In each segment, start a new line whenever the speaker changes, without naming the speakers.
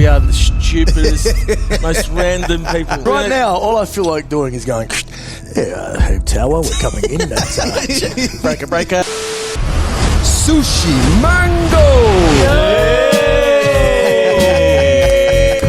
we are the stupidest, most random people. Right now, all I feel like doing is going, Hoop Tower, we're coming in. That's breaker.
Sooshi Mango!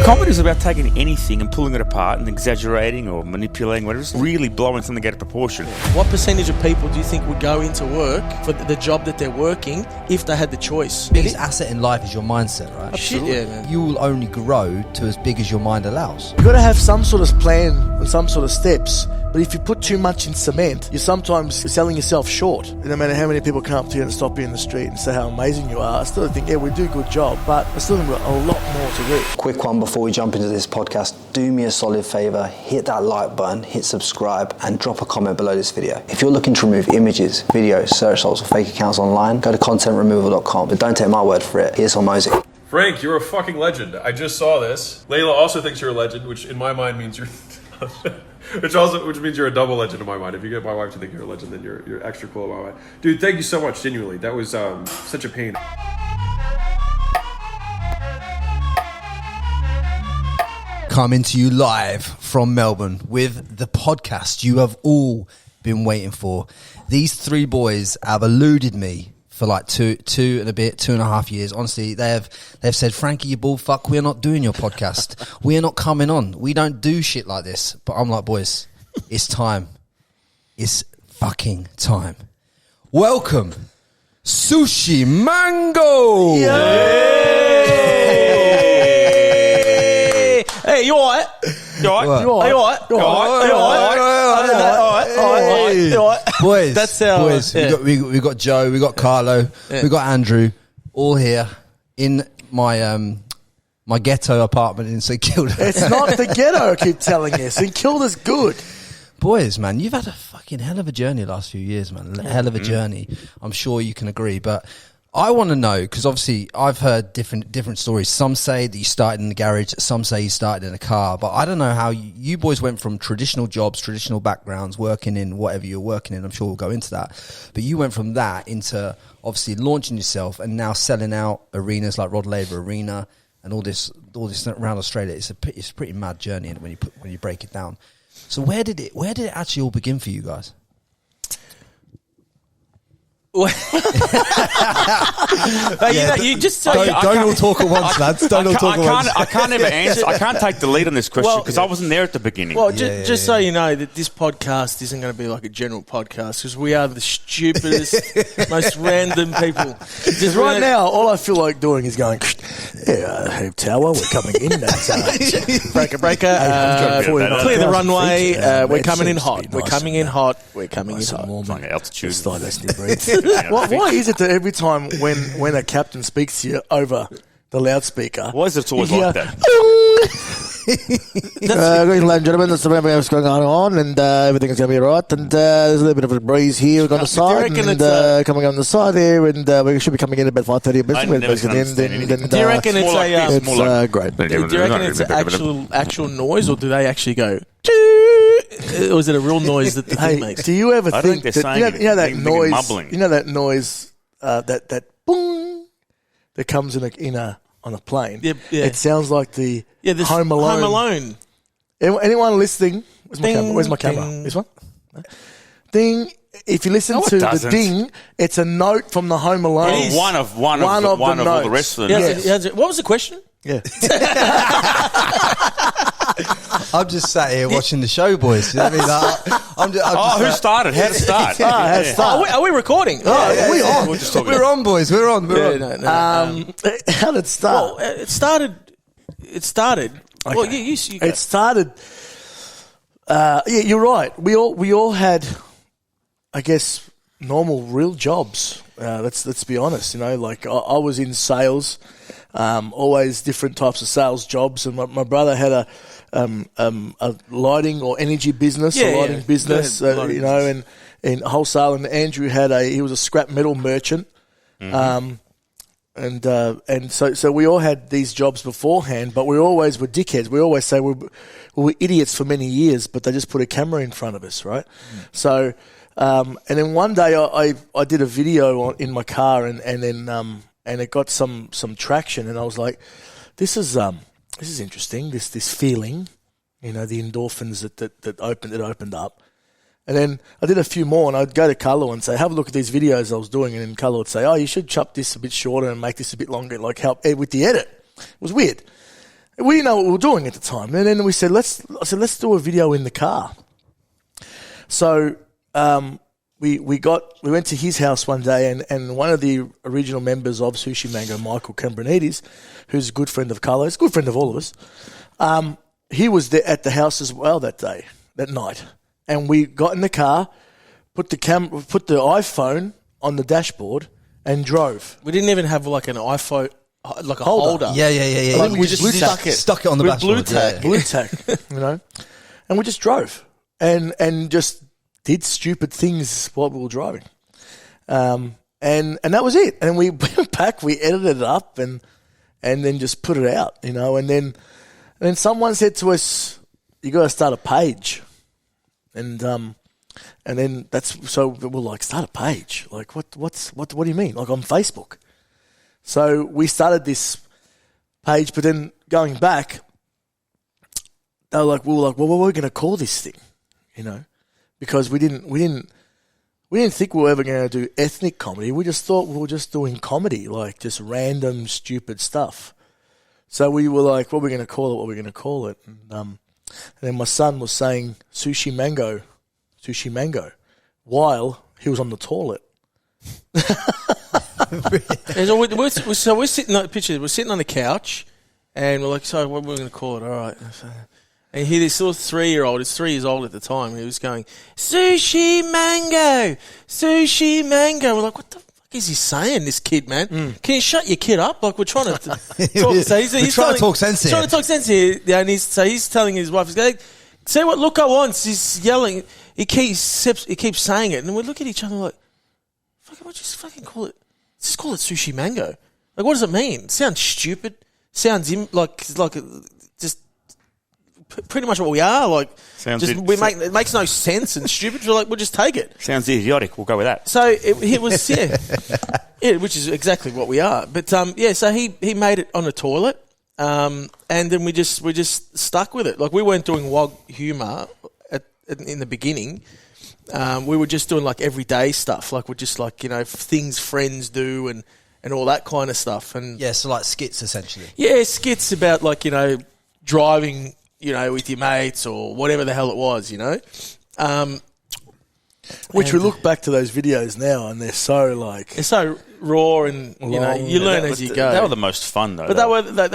Comedy is about taking anything and pulling it apart and exaggerating or manipulating, whatever, just really blowing something out of proportion.
What percentage of people do you think would go into work for the job that they're working if they had the choice?
Biggest asset in life is your mindset, right?
Absolutely. Yeah, man.
You will only grow to as big as your mind allows.
You've got to have some sort of plan and some sort of steps. But if you put too much in cement, you're sometimes selling yourself short. No matter how many people come up to you and stop you in the street and say how amazing you are, I still think, we do a good job, but I still think we've got a lot more to do.
Quick one before we jump into this podcast. Do me a solid favour, hit that like button, hit subscribe, and drop a comment below this video. If you're looking to remove images, videos, search results, or fake accounts online, go to contentremoval.com, but don't take my word for it. Here's some music.
Frank, you're a fucking legend. I just saw this. Layla also thinks you're a legend, which in my mind means you're... which means you're a double legend in my mind. If you get my wife to think you're a legend, then you're extra cool in my mind. Dude, thank you so much, genuinely. That was such a pain.
Coming to you live from Melbourne with the podcast you have all been waiting for. These three boys have eluded me for like two and a half years. Honestly, they've said, Frankie, you bald fuck, we're not doing your podcast. We're not coming on. We don't do shit like this. But I'm like, boys, it's time. It's fucking time. Welcome, Sooshi Mango.
Hey, you alright? You alright?
Boys,
that's how,
boys.
yeah.
We got Joe, we got Carlo, we got Andrew, all here in my my ghetto apartment in St Kilda.
It's not the ghetto, I keep telling you. St Kilda's good.
Boys, man, you've had a fucking hell of a journey the last few years, man. Hell of a journey. I'm sure you can agree, but I want to know, because obviously I've heard different stories. Some say that you started in the garage, some say you started in a car, but I don't know how you boys went from traditional jobs, traditional backgrounds, working in whatever you're working in. I'm sure we'll go into that. But you went from that into obviously launching yourself and now selling out arenas like Rod Laver Arena and all this around Australia. It's a pretty mad journey when you break it down. So where did it actually all begin for you guys?
You just
don't all talk at once, lads. Don't all talk at once.
I can't ever answer. I can't take the lead on this question because I wasn't there at the beginning.
Well, just so you know that this podcast isn't going to be like a general podcast because we are the stupidest, most random people.
Just right now, all I feel like doing is going, Hoop Tower, we're coming in. That's
breaker. Clear the runway. We're coming in hot. We're coming in hot. We're coming in hot.
It's like altitude.
Why is it that every time when a captain speaks to you over the loudspeaker,
why is it always like that?
Ladies and gentlemen, that's what's going on, and everything is going to be right. And there's a little bit of a breeze here on the side, and coming on the side here, and we should be coming in about 5:30.
Do you reckon it's
great?
Do you reckon it's an actual noise, or do they actually go? Or is it a real noise that the thing makes?
Do you ever think that you know that noise?
Mumbling.
You know that noise that boom that comes on a plane.
Yeah.
It sounds like the Home Alone.
Home Alone.
Anyone listening? Where's my camera?
Ding.
This one? Ding. If you listen to the ding, it's a note from the Home Alone.
It is. One of all the rest of them.
Yes. What was the question?
Yeah.
I'm just sat here watching the show, boys. You know what I mean?
Who started? How to start?
Are we recording?
We're on.
We're on, boys. We're on.
How did it start?
Well, it started. Okay. Well, you
it started. You're right. We all had, I guess, normal, real jobs. Let's be honest. You know, like I was in sales, always different types of sales jobs, and my brother had a lighting or energy business, business, you know, and wholesale. And Andrew he was a scrap metal merchant, and so we all had these jobs beforehand, but we always were dickheads. We always say we were idiots for many years, but they just put a camera in front of us, right? So, and then one day I did a video in my car, and it got some traction, and I was like, this is this is interesting. This feeling, the endorphins that opened up. And then I did a few more, and I'd go to Carlo and say, have a look at these videos I was doing. And then Carlo would say, oh, you should chop this a bit shorter and make this a bit longer, like help with the edit. It was weird. We didn't know what we were doing at the time. And then we said, let's do a video in the car. So we went to his house one day, and one of the original members of Sooshi Mango, Michael Cambronidis, who's a good friend of Carlo's, a good friend of all of us, he was there at the house as well that night. And we got in the car, put the iPhone on the dashboard, and drove.
We didn't even have like an iPhone, like a holder.
Yeah.
I think we just
stuck it on the dashboard.
Blue tack, and we just drove and just did stupid things while we were driving, and that was it. And we went back, we edited it up, and then just put it out, And then someone said to us, "You got to start a page." And then so we're like, start a page. Like, what do you mean? Like, on Facebook. So we started this page, but then going back, we were like, well, what are we going to call this thing? Because we didn't think we were ever going to do ethnic comedy. We just thought we were just doing comedy, like just random stupid stuff. So we were like, what are we going to call it? And then my son was saying Sooshi Mango, while he was on the toilet.
So we're sitting on we're sitting on the couch, and we're like, so what are we going to call it? All right. And you hear this little 3-year-old, he's 3 years old at the time, he was going, Sooshi Mango. We're like, what the fuck is he saying, this kid, man? Can you shut your kid up? Like, we're trying to talk. So he's
trying to talk sense here.
Trying to talk sense here. Yeah, and he's telling his wife, he's going, say what Luca wants. He's yelling. He keeps saying it. And we look at each other like, fucking, what just fucking call it? Just call it Sooshi Mango. Like, what does it mean? Sounds stupid. Sounds just pretty much what we are. Like, it makes no sense and stupid. We're like, we'll just take it.
Sounds idiotic. We'll go with that.
So it was, which is exactly what we are. But so he made it on a toilet, and then we just stuck with it. Like, we weren't doing wog humour in the beginning. We were just doing like everyday stuff. Like, we're just like, things friends do and all that kind of stuff. And
so like skits essentially.
Yeah, skits about like, driving, with your mates or whatever the hell it was,
Which we look back to those videos now, and they're so
raw, and you learn as you go.
They were the most fun, though.
But they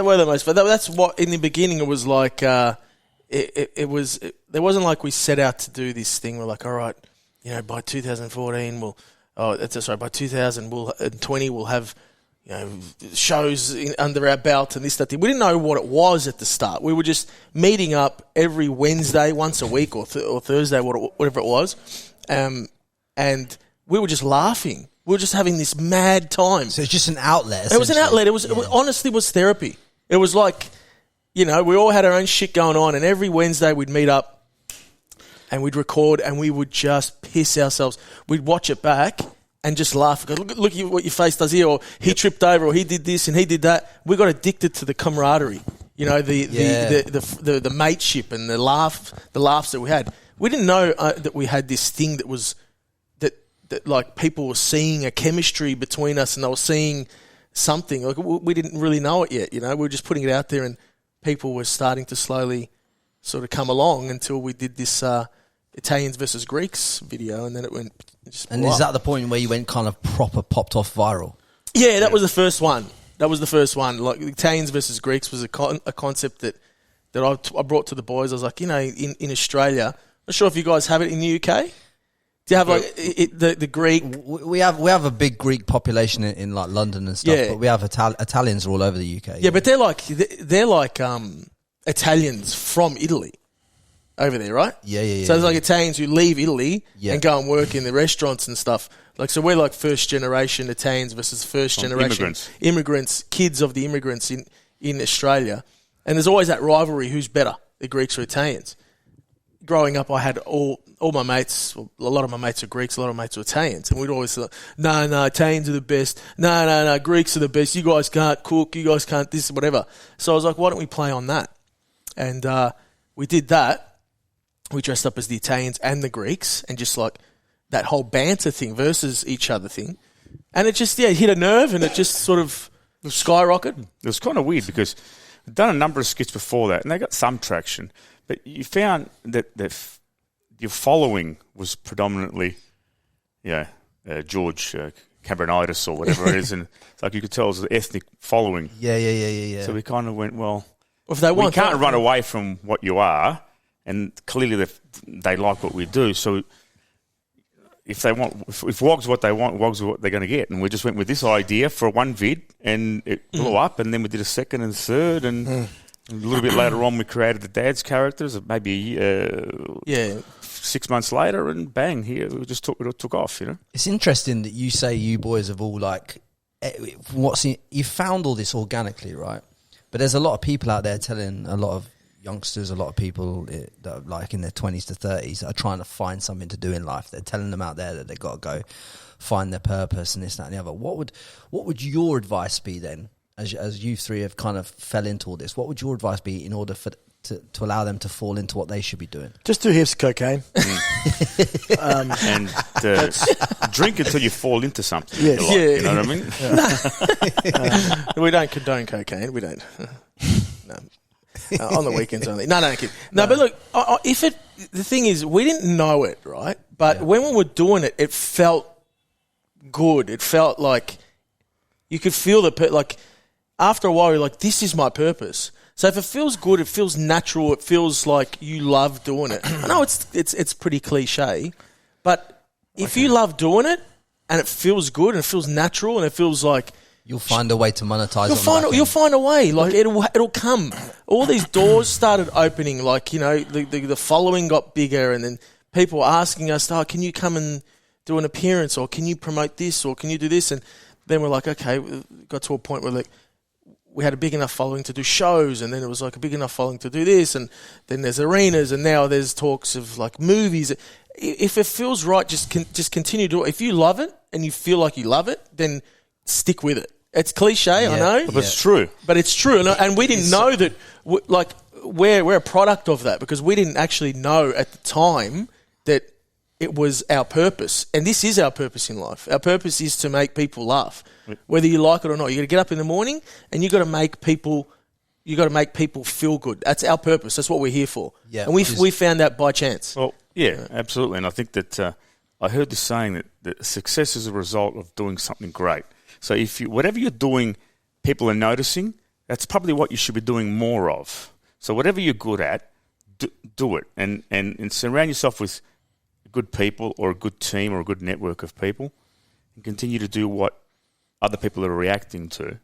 were the most fun. That's what in the beginning it was like. It wasn't like we set out to do this thing. We're like, all right, by 2014 by 2020 we'll have shows under our belt and this, that. We didn't know what it was at the start. We were just meeting up every Wednesday, once a week, or Thursday, whatever it was, and we were just laughing. We were just having this mad time.
So it's just an outlet.
It was an outlet. It honestly was therapy. It was like, we all had our own shit going on, and every Wednesday we'd meet up and we'd record, and we would just piss ourselves. We'd watch it back and just laugh. Go, look at what your face does here, or he tripped over, or he did this and he did that. We got addicted to the camaraderie, the mateship and the laughs that we had. We didn't know that we had this thing that was that like people were seeing a chemistry between us, and they were seeing something. Like, we didn't really know it yet. We were just putting it out there, and people were starting to slowly sort of come along until we did this Italians versus Greeks video, and then it went.
And is that the point where you went kind of proper popped off viral?
Yeah, that was the first one. Like, Italians versus Greeks was a concept that I brought to the boys. I was like, in Australia, I'm not sure if you guys have it in the UK. Do you have like the Greek?
We have a big Greek population in like London and stuff, but we have Italians all over the UK.
Yeah, but they're like Italians from Italy. Over there, right?
Yeah.
So there's like Italians who leave Italy and go and work in the restaurants and stuff. Like, so we're like first generation Italians versus first generation immigrants, kids of the immigrants in Australia. And there's always that rivalry, who's better, the Greeks or Italians. growing up, I had all my mates. Well, a lot of my mates are Greeks, a lot of my mates are Italians, and we'd always say, "No, Italians are the best. No, Greeks are the best. You guys can't cook. You guys can't this, whatever." So I was like, "Why don't we play on that?" And we did that. We dressed up as the Italians and the Greeks, and just like that whole banter thing versus each other thing, and it just hit a nerve, and it just sort of skyrocketed.
It was kind of weird because we'd done a number of skits before that, and they got some traction. But you found that your following was predominantly, George Cabronitis or whatever it is, and it's like you could tell it was an ethnic following.
Yeah.
So we kind of went, well,
if they
we can't run away from what you are, and clearly they like what we do. So if they want, if WOG's what they want, WOG's what they're going to get. And we just went with this idea for one vid, and it blew up, and then we did a second and third, and a little bit later on we created the dad's characters, maybe 6 months later, and bang, here it just took off, you know.
It's interesting that you say you boys have all you found all this organically, right? But there's a lot of people out there telling a lot of youngsters, a lot of people that are like in their 20s to 30s that are trying to find something to do in life. They're telling them out there that they've got to go find their purpose and this, that, and the other. What would your advice be then, as you three have kind of fell into all this? What would your advice be in order to allow them to fall into what they should be doing?
Just 2 heaps of cocaine.
And drink until you fall into something.
Yes.
You know what I mean?
We don't condone cocaine. We don't. No. On the weekends only. No, kid. No, but look, the thing is, we didn't know it, right? But when we were doing it, it felt good. It felt like you could feel like after a while, you're like, this is my purpose. So if it feels good, it feels natural, it feels like you love doing it. I know it's pretty cliche, but if you love doing it and it feels good and it feels natural and it feels like
you'll find a way to monetize.
You'll find a way. Like it'll come. All these doors started opening. Like the following got bigger, and then people were asking us, "Oh, can you come and do an appearance, or can you promote this, or can you do this?" And then we're like, "Okay." We got to a point where we had a big enough following to do shows, and then it was like a big enough following to do this, and then there's arenas, and now there's talks of like movies. If it feels right, just continue to do it. If you love it and you feel like you love it, then stick with it. It's cliche, I know,
but it's true.
But it's true, and we didn't know that. We're a product of that, because we didn't actually know at the time that it was our purpose, and this is our purpose in life. Our purpose is to make people laugh, whether you like it or not. You got to get up in the morning, and you got to make people. You got to make people feel good. That's our purpose. That's what we're here for. Yeah, and we found that by chance.
Well, yeah, absolutely. And I think that I heard this saying that success is a result of doing something great. So whatever you're doing, people are noticing, that's probably what you should be doing more of. So whatever you're good at, do it. And surround yourself with good people or a good team or a good network of people, and continue to do what other people are reacting to.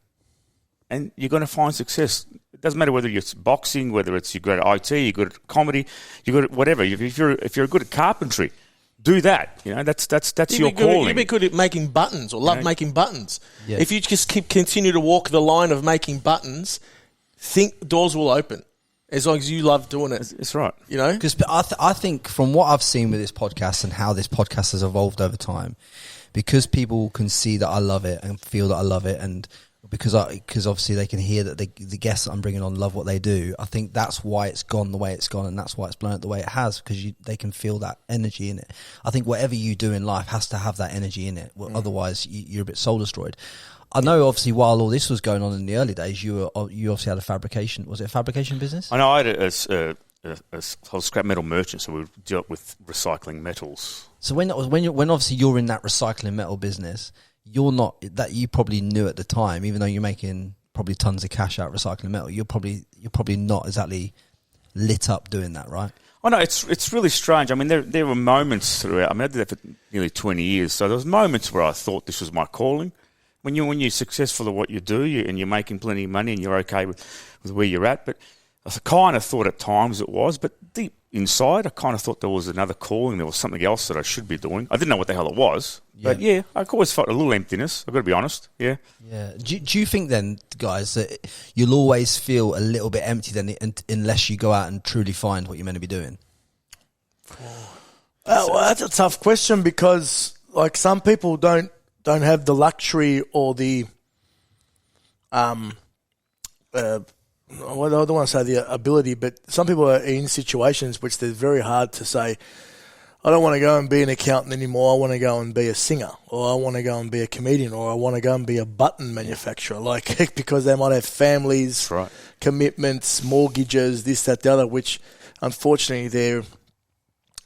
And you're going to find success. It doesn't matter whether it's boxing, whether it's you're good at IT, you're good at comedy, you're good at whatever. If you're good at carpentry, do that. You know, that's your calling.
You'd be good at making buttons, or love making buttons. Yeah. If you just continue to walk the line of making buttons, think doors will open. As long as you love doing it.
It's right.
You know? Because I think from what I've seen with this podcast and how this podcast has evolved over time, because people can see that I love it and feel that I love it, and because obviously they can hear that the guests that I'm bringing on love what they do, I think that's why it's gone the way it's gone, and that's why it's blown up the way it has, because they can feel that energy in it. I think whatever you do in life has to have that energy in it. Well, otherwise you're a bit soul destroyed. I know, obviously, while all this was going on in the early days, you obviously had a fabrication. Was it a fabrication business?
I know. I had a scrap metal merchant, so we dealt with recycling metals.
So when obviously you're in that recycling metal business, you're not that you probably knew at the time, even though you're making probably tons of cash out recycling metal. You're probably not exactly lit up doing that, right?
Oh no, it's really strange. I mean, there were moments throughout. I mean, I did that for nearly 20 years, so there was moments where I thought this was my calling. When you're successful at what you do, and you're making plenty of money, and you're okay with where you're at, but I kind of thought at times it was, but deep inside, I kind of thought there was another calling, there was something else that I should be doing. I didn't know what the hell it was, but I always felt a little emptiness. I've got to be honest. Yeah.
Do you think then, guys, that you'll always feel a little bit empty then, unless you go out and truly find what you're meant to be doing?
Well, that's a tough question because, like, some people don't have the luxury or the well, I don't want to say the ability, but some people are in situations which they're very hard to say, I don't want to go and be an accountant anymore. I want to go and be a singer, or I want to go and be a comedian, or I want to go and be a button manufacturer, like, because they might have families,
right,
commitments, mortgages, this, that, the other, which unfortunately they're,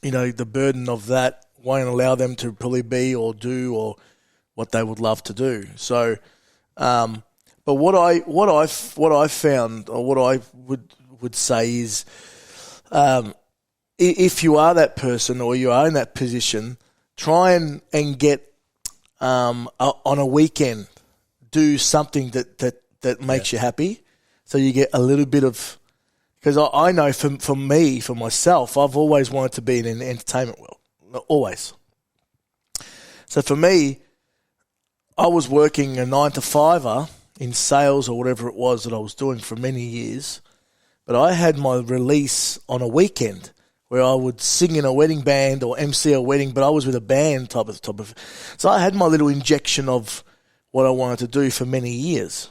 the burden of that won't allow them to probably be or do or what they would love to do. So, but what I found, or what I would say is, if you are that person or you are in that position, try and get on a weekend, do something that makes you happy, so you get a little bit of. Because I know for myself, I've always wanted to be in an entertainment world, always. So for me, I was working a 9-to-5er in sales or whatever it was that I was doing for many years, but I had my release on a weekend where I would sing in a wedding band or MC a wedding, but I was with a band type of. So I had my little injection of what I wanted to do for many years,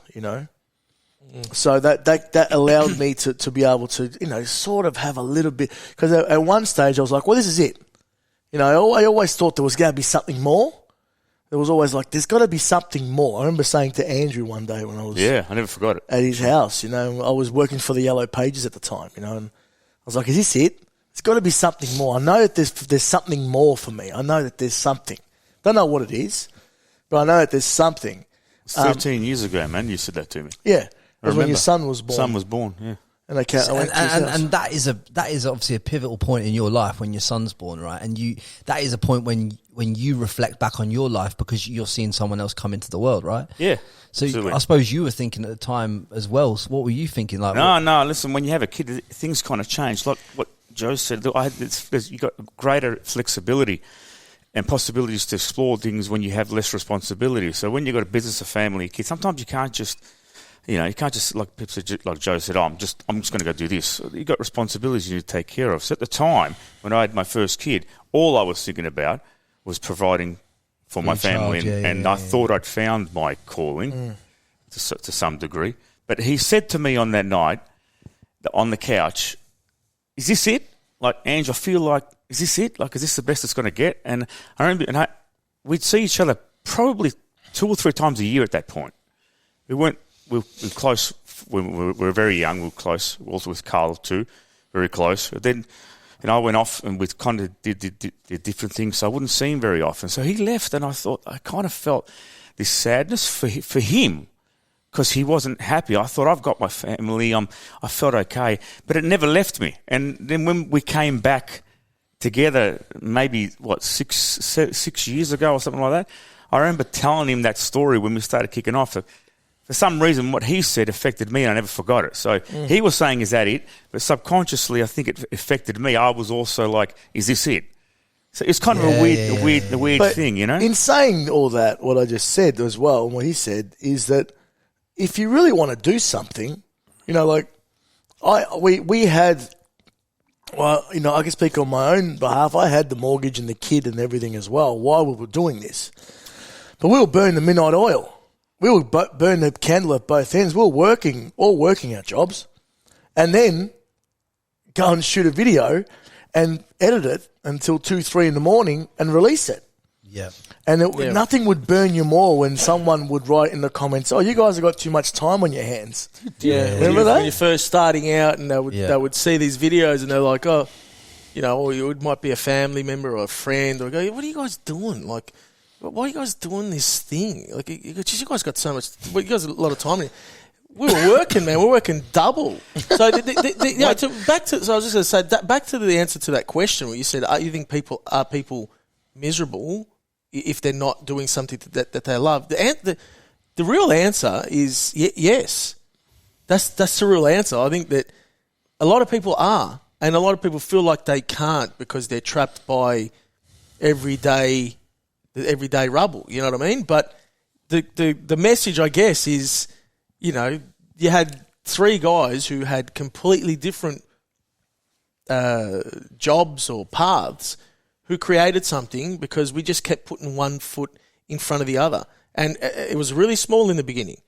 So that allowed me to be able to, sort of have a little bit, because at one stage I was like, well, this is it. I always thought there was going to be something more. There was always like, there's got to be something more. I remember saying to Andrew one day when I was
I never forgot it,
at his house, I was working for the Yellow Pages at the time, and I was like, is this it? It's got to be something more. I know that there's something more for me. I know that there's something. Don't know what it is, but I know that there's something.
It's 13 years ago, man, you said that to me.
Yeah. It was when your son was born.
Son was born, yeah.
And
and that is obviously a pivotal point in your life when your son's born, right? And that is a point when you reflect back on your life because you're seeing someone else come into the world, right?
Yeah.
So
absolutely.
I suppose you were thinking at the time as well. So what were you thinking? Like,
no. Listen, when you have a kid, things kind of change. Like what Joe said, you got greater flexibility and possibilities to explore things when you have less responsibility. So when you've got a business, a family, a kid, sometimes you can't just. You can't just, like Joe said, I'm just going to go do this. You've got responsibilities you need to take care of. So at the time, when I had my first kid, all I was thinking about was providing for my family. I thought I'd found my calling to some degree. But he said to me on that night, on the couch, is this it? Like, Ange, I feel like, is this it? Like, is this the best it's going to get? And I remember, we'd see each other probably 2 or 3 times a year at that point. We were close. We were very young. We were close. Also with Carlo too, very close. But then, I went off and we kind of did different things. So I wouldn't see him very often. So he left, and I thought I kind of felt this sadness for him because he wasn't happy. I thought I've got my family. I felt okay, but it never left me. And then when we came back together, maybe 6 years ago or something like that, I remember telling him that story when we started kicking off. For some reason, what he said affected me, and I never forgot it. So he was saying, is that it? But subconsciously, I think it affected me. I was also like, is this it? So it's kind of a weird
but
thing,
In saying all that, what I just said as well, and what he said, is that if you really want to do something, we had, I can speak on my own behalf. I had the mortgage and the kid and everything as well while we were doing this. But we were burning the midnight oil. We would burn the candle at both ends. We were all working our jobs, and then go and shoot a video and edit it until 2-3 in the morning and release it.
Yeah.
And nothing would burn you more when someone would write in the comments, "Oh, you guys have got too much time on your hands."
Yeah.
Remember that?
When you're first starting out, and they would see these videos, and they're like, "Oh, or it might be a family member or a friend, or go, what are you guys doing? Like, why are you guys doing this thing? Like, you guys got so much. You guys have a lot of time. We were working, man. We're working double. So, so I was just going to say back to the answer to that question where you said, you think people miserable if they're not doing something that they love? The real answer is yes. That's the real answer. I think that a lot of people are, and a lot of people feel like they can't because they're trapped by everyday rubble, you know what I mean? But the message, I guess, is, you had 3 guys who had completely different jobs or paths who created something because we just kept putting one foot in front of the other. And it was really small in the beginning.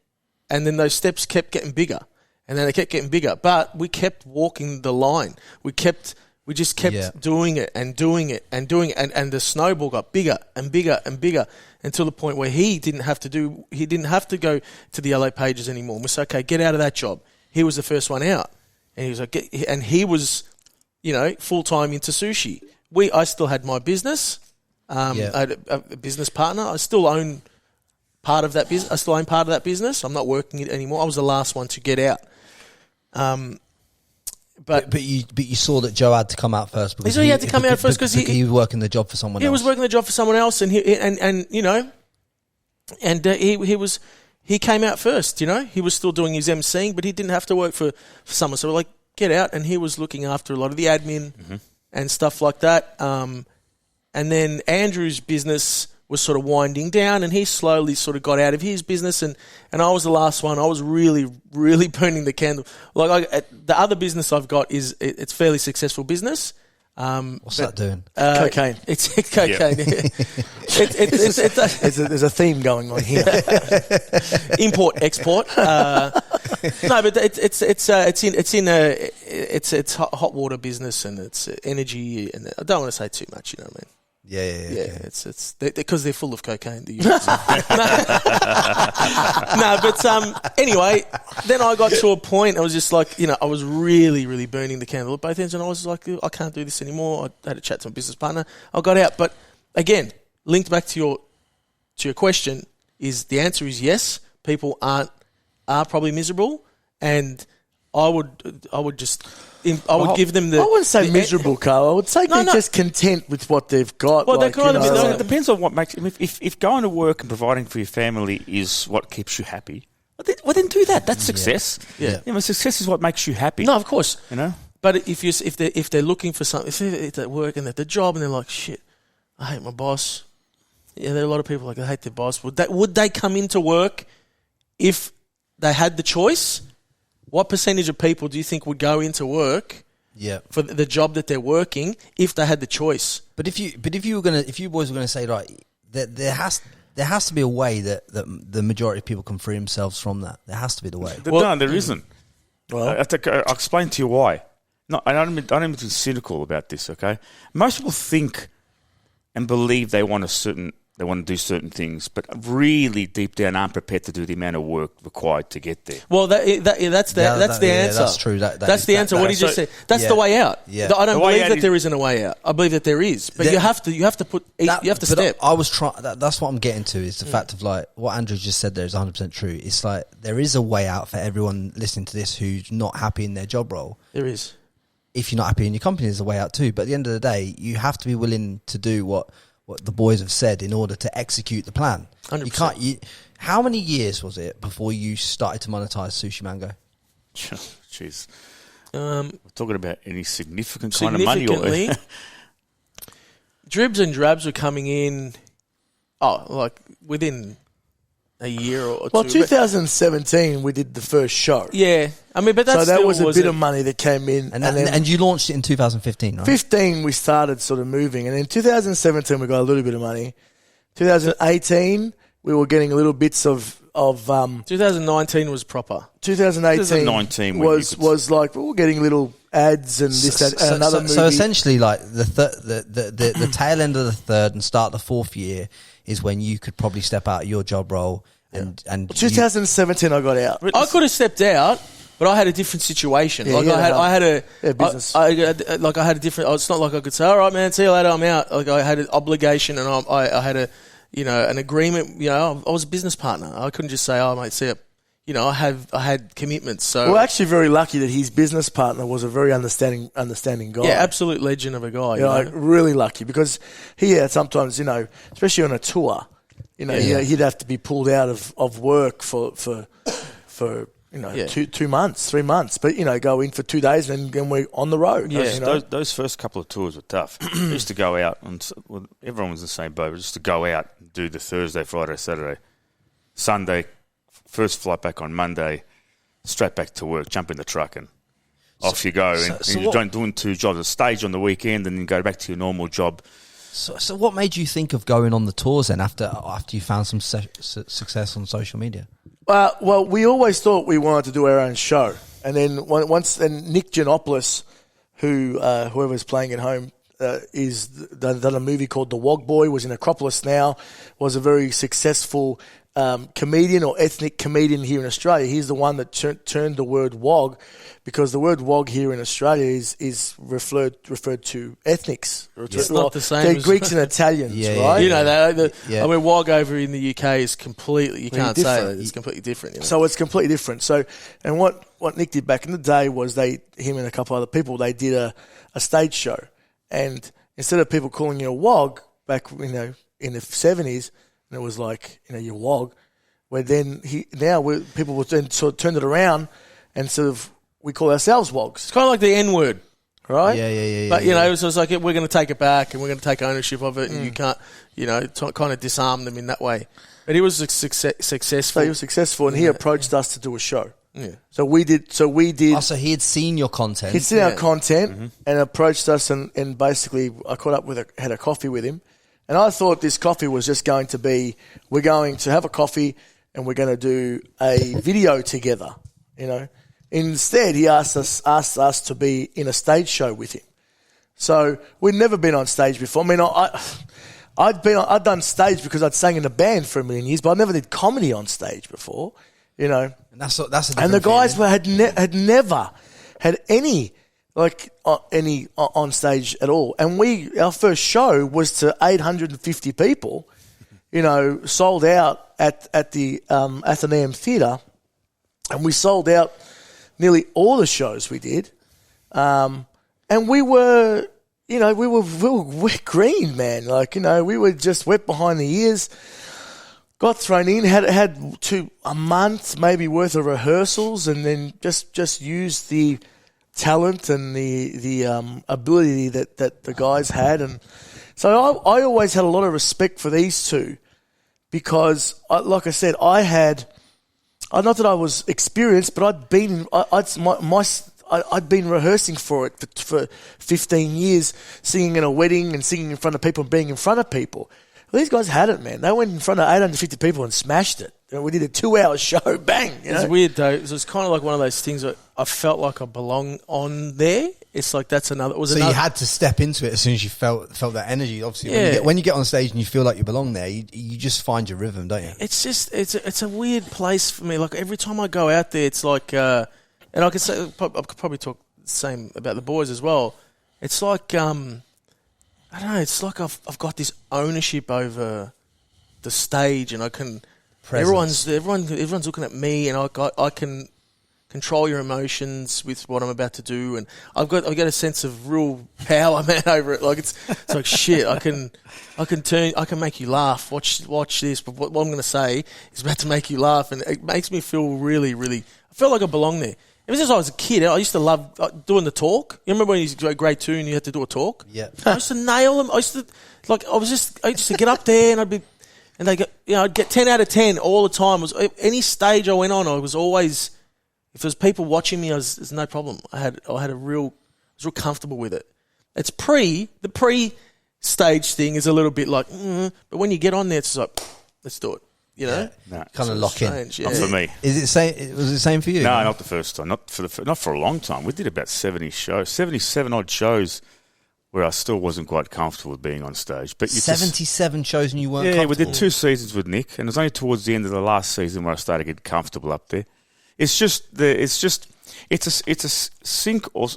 And then those steps kept getting bigger. And then they kept getting bigger. But we kept walking the line. We just kept doing it and doing it and doing it. And the snowball got bigger and bigger and bigger until the point where he didn't have to go to the LA Pages anymore. And we said, okay, get out of that job. He was the first one out. And he was like, and he was, full-time into sushi. I still had my business. I had a business partner. I still own part of that business. I still own part of that business. I'm not working it anymore. I was the last one to get out. But
you saw that Joe had to come out first because
he had to come out first because
he was working the job for someone else.
He was working the job for someone else, and he came out first. He was still doing his emceeing, but he didn't have to work for someone. So we're like, get out, and he was looking after a lot of the admin and stuff like that. And then Andrew's business was sort of winding down, and he slowly sort of got out of his business, and I was the last one. I was really, really burning the candle. The other business I've got it's fairly successful business.
What's that doing?
Cocaine.
It's cocaine.
There's a theme going on here.
Import, export. No, but it's hot water business, and it's energy, and I don't want to say too much. You know what I mean?
Yeah.
It's because they're full of cocaine. No, but anyway, then I got to a point. I was just like, I was really, really burning the candle at both ends, and I was like, I can't do this anymore. I had a chat to my business partner. I got out, but again, linked back to your question, is the answer is yes. People are probably miserable, and I would give them the.
I wouldn't say miserable, Carl. I would say they're just content with what they've got.
Well, they're kind of.
It depends on what makes. If going to work and providing for your family is what keeps you happy, well then do that. That's success.
Yeah.
Success is what makes you happy.
No, of course.
But
if they're looking for something, if they're working at the job and they're like, shit, I hate my boss. Yeah, there are a lot of people like they hate their boss. Would they come into work if they had the choice? What percentage of people do you think would go into work for the job that they're working if they had the choice?
But if you boys were gonna say right, there has to be a way that the majority of people can free themselves from that. There has to be the way.
No, there isn't. Well, I'll explain to you why. No, I don't mean to be cynical about this. Okay, most people think and believe they want to do certain things, but really deep down aren't prepared to do the amount of work required to get there.
Well, that's the answer.
That's true.
That's the answer. What he just said. That's the way out.
Yeah.
I don't believe that there isn't a way out. I believe that there is, but you have to step.
I was trying. That's what I'm getting to is the fact of like what Andrew just said. There is 100% true. It's like there is a way out for everyone listening to this who's not happy in their job role.
There is.
If you're not happy in your company, there's a way out too. But at the end of the day, you have to be willing to do what the boys have said in order to execute the plan.
100%.
You can't. How many years was it before you started to monetize Sooshi Mango?
Jeez, we're talking about any significant kind of money. Or
dribs and drabs were coming in. Like within a year or two.
Well, 2017 we did the first show.
Yeah, I mean, but that
was a bit of money that came in,
and you launched it in 2015, right?
15 we started sort of moving, and in 2017 we got a little bit of money. 2018 we were getting little bits of
2019 was proper.
2018 was like we were getting little ads and this and another movie.
So essentially, like the tail end of the third and start the fourth year is when you could probably step out of your job role. And
2017 I got out.
I could have stepped out, but I had a different situation.
Yeah,
I had a
business.
I had a different. It's not like I could say, "All right, man, see you later, I'm out." Like I had an obligation, and I had an agreement. I was a business partner. I couldn't just say, "Oh, mate, see you." I had commitments. So
we're actually very lucky that his business partner was a very understanding guy.
Yeah, absolute legend of a guy.
Like really lucky because he had sometimes, especially on a tour, he'd have to be pulled out of work for 2 months, 3 months, but go in for 2 days and then we're on the road.
Yeah,
those first couple of tours were tough. We used to go out everyone was in the same boat. Just to go out and do the Thursday, Friday, Saturday, Sunday. First flight back on Monday, straight back to work, jump in the truck and off you go. And you're doing 2 jobs, a stage on the weekend and then go back to your normal job.
So what made you think of going on the tours then after you found some success on social media?
Well, we always thought we wanted to do our own show. And then Nick Giannopoulos, whoever's playing at home, is done a movie called The Wog Boy, was in Acropolis now, was a very successful comedian or ethnic comedian here in Australia. He's the one that turned the word wog, because the word wog here in Australia is referred to ethnics.
It's not the same as
Greeks and Italians, right?
You know, I mean, wog over in the UK is completely, you can't say that. It's completely different. You know?
So it's completely different. So, and what Nick did back in the day was him and a couple other people, they did a stage show. And instead of people calling you a wog back, in the 70s, and it was like, you wog, where then people will then sort of turn it around and sort of, we call ourselves wogs.
It's kind of like the N word, right?
Yeah.
But, so it's like, we're going to take it back and we're going to take ownership of it, and you can't, kind of disarm them in that way. But he was successful.
So he was successful, and he approached us to do a show.
Yeah.
So we did.
So he had seen your content.
He'd seen our content and approached us, and basically I caught up had a coffee with him, and I thought this coffee was just going to be, we're going to have a coffee and we're going to do a video together. Instead, he asked us to be in a stage show with him. So we'd never been on stage before. I mean, I'd done stage because I'd sang in a band for a million years, but I never did comedy on stage before.
And that's a
and the guys had never had any on stage at all. And our first show was to 850 people, sold out at the Athenaeum Theatre, and we sold out nearly all the shows we did. And we were, we were green, man. We were just wet behind the ears. Got thrown in, had a month maybe worth of rehearsals, and then just used the talent and the ability that the guys had. And so I always had a lot of respect for these two, because like I said, not that I was experienced, but I'd been rehearsing for it for 15 years, singing in a wedding and singing in front of people and being in front of people. Well, these guys had it, man. They went in front of 850 people and smashed it. We did a 2-hour show, bang.
It's weird, though. It was kind of like one of those things that I felt like I belong on there. It's like that's another...
you had to step into it as soon as you felt that energy. Obviously, when you get on stage and you feel like you belong there, you just find your rhythm, don't you?
It's just... It's a weird place for me. Like, every time I go out there, it's like... and I could say... I could probably talk the same about the boys as well. It's like... I don't know. It's like I've got this ownership over the stage, and I can. Presence. Everyone's looking at me, and I can control your emotions with what I'm about to do, and I've got a sense of real power, man, over it. Like it's like shit. I can make you laugh. Watch this. But what I'm going to say is about to make you laugh, and it makes me feel really, really. I feel like I belong there. Ever since I was a kid, I used to love doing the talk. You remember when you were grade 2 and you had to do a talk?
Yeah.
I used to nail them. I used to get up there and I'd get 10 out of 10 all the time. It was any stage I went on, I was always, if there was people watching me, there's no problem. I was real comfortable with it. It's the pre-stage thing is a little bit like, but when you get on there, it's like, let's do it.
Kind of lock in.
Not for me.
Is it same? Was it the same for you?
No, not the first time. Not for a long time. We did about 70 shows, 77 odd shows, where I still wasn't quite comfortable with being on stage. But
77 shows and you weren't comfortable?
Yeah, we did 2 seasons with Nick, and it was only towards the end of the last season where I started to get comfortable up there. It's a sink or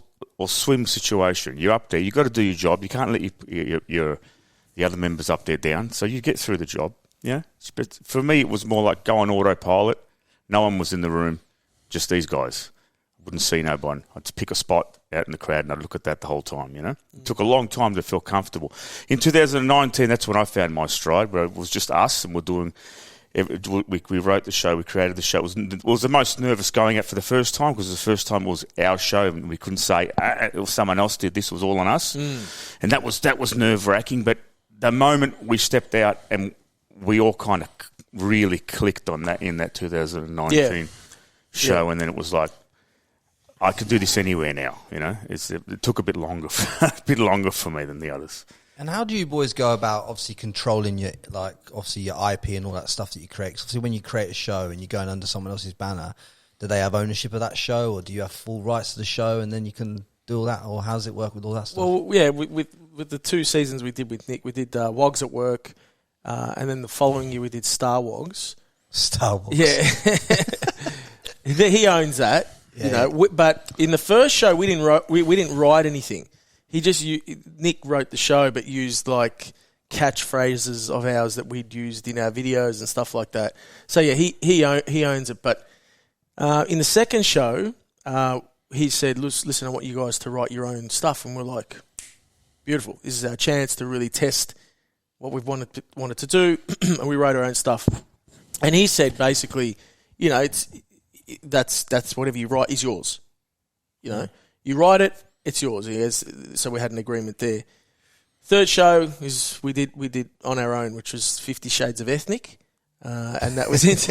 swim situation. You're up there. You got to do your job. You can't let the other members up there down. So you get through the job. Yeah, but for me, it was more like go on autopilot. No one was in the room, just these guys. I wouldn't see no one. I'd pick a spot out in the crowd and I'd look at that the whole time, It took a long time to feel comfortable. In 2019, that's when I found my stride, where it was just us and we're doing... We wrote the show, we created the show. It was the most nervous going out for the first time, because the first time it was our show and we couldn't say, someone else did this, was all on us. And that was nerve-wracking, but the moment we stepped out and we all kind of really clicked on that in that 2019 show, and then it was like, I could do this anywhere now. You know, it took a bit longer, for me than the others.
And how do you boys go about obviously controlling your IP and all that stuff that you create? 'Cause obviously, when you create a show and you're going under someone else's banner, do they have ownership of that show, or do you have full rights to the show and then you can do all that, or how does it work with all that stuff?
Well, yeah, with the 2 seasons we did with Nick, we did Wogs at Work, and then the following year we did Star Wogs.
Star Wars.
Yeah, he owns that.
Yeah.
But in the first show we didn't write anything. Nick wrote the show, but used like catchphrases of ours that we'd used in our videos and stuff like that. So yeah, he owns it. But in the second show, he said, "Listen, I want you guys to write your own stuff," and we're like, "Beautiful! This is our chance to really test what we've wanted to do," and we wrote our own stuff. And he said, basically, you know, that's whatever you write is yours. You know, you write it. It's yours. So we had an agreement there. Third show is we did on our own, which was 50 Shades of Ethnic, and that was it.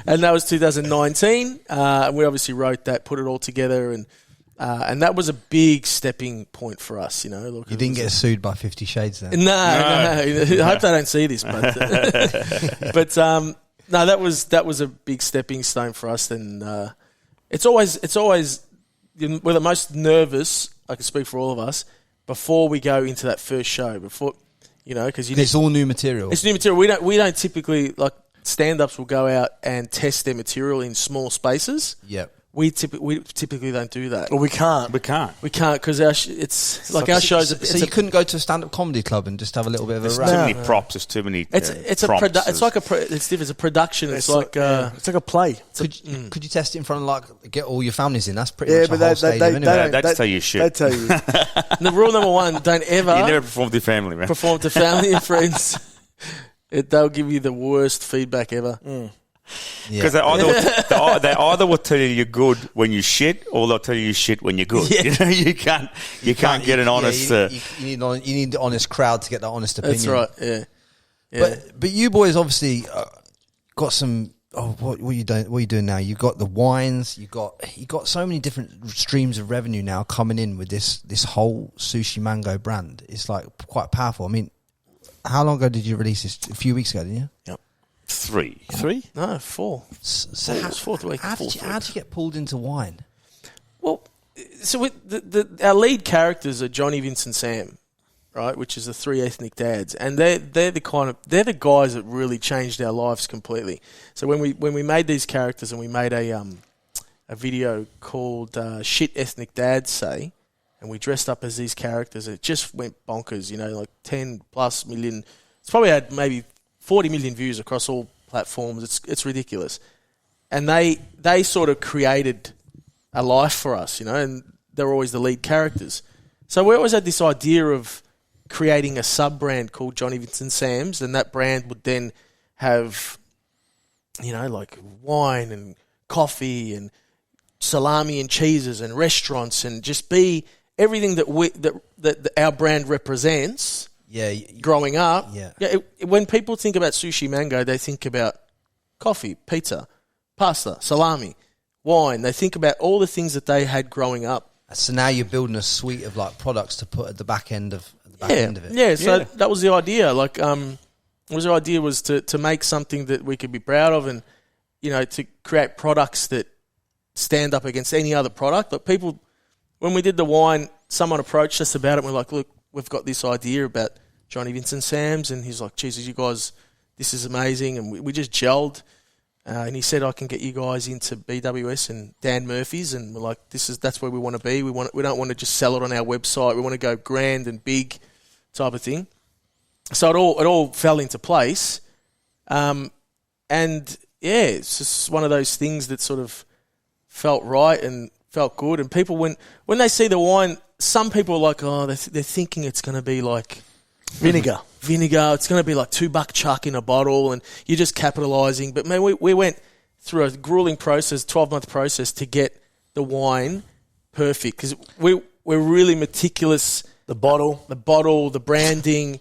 And that was 2019. And we obviously wrote that, put it all together, and that was a big stepping point for us. You know, look,
you didn't get sued by 50 Shades then.
No. I hope they don't see this, but no, that was a big stepping stone for us. And it's always. We're the most nervous, I can speak for all of us, before we go into that first show. Because
it's all new material.
It's new material. We don't typically, like, stand-ups will go out and test their material in small spaces.
Yep.
We typically don't do that.
Well, we can't.
We can't
because our shows.
So you couldn't go to a stand-up comedy club and just have a little bit of a
There's
rap.
too many props. There's too many.
It's
prompts.
it's different. It's a production. It's like
a play.
Could you test it in front of get all your families in? That's pretty much
but
a whole stadium anyway.
That's how you shoot.
They tell you.
The rule number 1: don't ever.
You never perform to family, man.
Perform to family and friends. They'll give you the worst feedback ever.
Because they either will tell you you're good when you shit, or they'll tell you shit when you're good.
Yeah.
You know, you can't get an honest.
You need the honest crowd to get that honest opinion.
That's right. Yeah.
But you boys obviously got some. Oh, what are you doing? What are you doing now? You got the wines. You got so many different streams of revenue now coming in with this whole Sooshi Mango brand. It's like quite powerful. I mean, how long ago did you release this? A few weeks ago, didn't you?
Yep.
3?
No, 4.
So
it was fourth week.
How did you get pulled into wine?
Well, so our lead characters are Johnny, Vince, and Sam, right? Which is the 3 ethnic dads, and they're the guys that really changed our lives completely. So when we made these characters and we made a video called "Shit Ethnic Dads Say," and we dressed up as these characters, it just went bonkers. You know, like 10+ million. It's probably had maybe 40 million views across all platforms. It's ridiculous. And they sort of created a life for us, you know, and they're always the lead characters. So we always had this idea of creating a sub-brand called Johnny Vincent Sam's, and that brand would then have, you know, like wine and coffee and salami and cheeses and restaurants, and just be everything that our brand represents.
Yeah,
growing up.
Yeah.
When people think about Sooshi Mango, they think about coffee, pizza, pasta, salami, wine. They think about all the things that they had growing up.
So now you're building a suite of like products to put at the back end of it.
Yeah. So that was the idea. Like, the idea was to make something that we could be proud of, and you know, to create products that stand up against any other product. But people, when we did the wine, someone approached us about it. And we're like, look, we've got this idea about Johnny Vincent Sam's, and he's like, Jesus, you guys, this is amazing. And we just gelled. And he said, I can get you guys into BWS and Dan Murphy's. And we're like, that's where we want to be. We don't want to just sell it on our website. We want to go grand and big type of thing. So it all fell into place. And yeah, it's just one of those things that sort of felt right and felt good. And people, when they see the wine, some people are like, oh, they're thinking it's going to be like
vinegar.
It's going to be like $2 chuck in a bottle, and you're just capitalising. But man, we went through a grueling process, 12-month process, to get the wine perfect, because we're really meticulous.
The bottle,
the branding,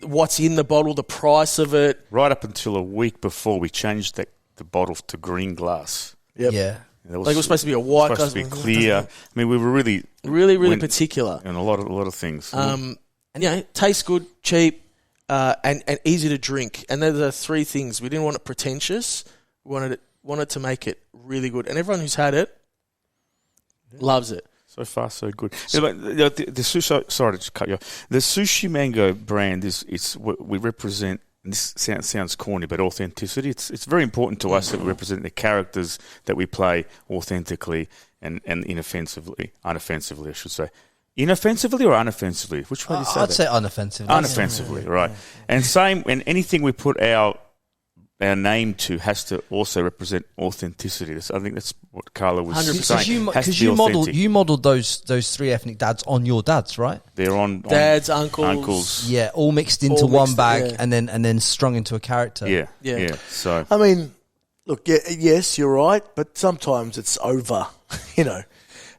what's in the bottle, the price of it.
Right up until a week before we changed the bottle to green glass.
Yep.
Yeah.
Like it was supposed to be a white.
Supposed to be clear. I mean, we were really
particular.
in a lot of things.
And tastes good, cheap, and easy to drink. And they're the three things. We didn't want it pretentious. We wanted to make it really good. And everyone who's had it loves it.
So far, so good. The sushi. Sorry to cut you off. The Sooshi Mango brand is what we represent. And this sounds corny, but authenticity. It's very important to us that we represent the characters that we play authentically and unoffensively, I should say. Inoffensively or unoffensively? Which way do you say that?
I'd say unoffensively.
Unoffensively, right. And anything we put our name to has to also represent authenticity. I think that's what Carlo was
100%.
saying.
Because you modelled those three ethnic dads on your dads, right?
They're on
dads, uncles.
Yeah, all mixed into one bag and then strung into a character.
Yeah. So
I mean, look, yes, you're right, but sometimes it's over.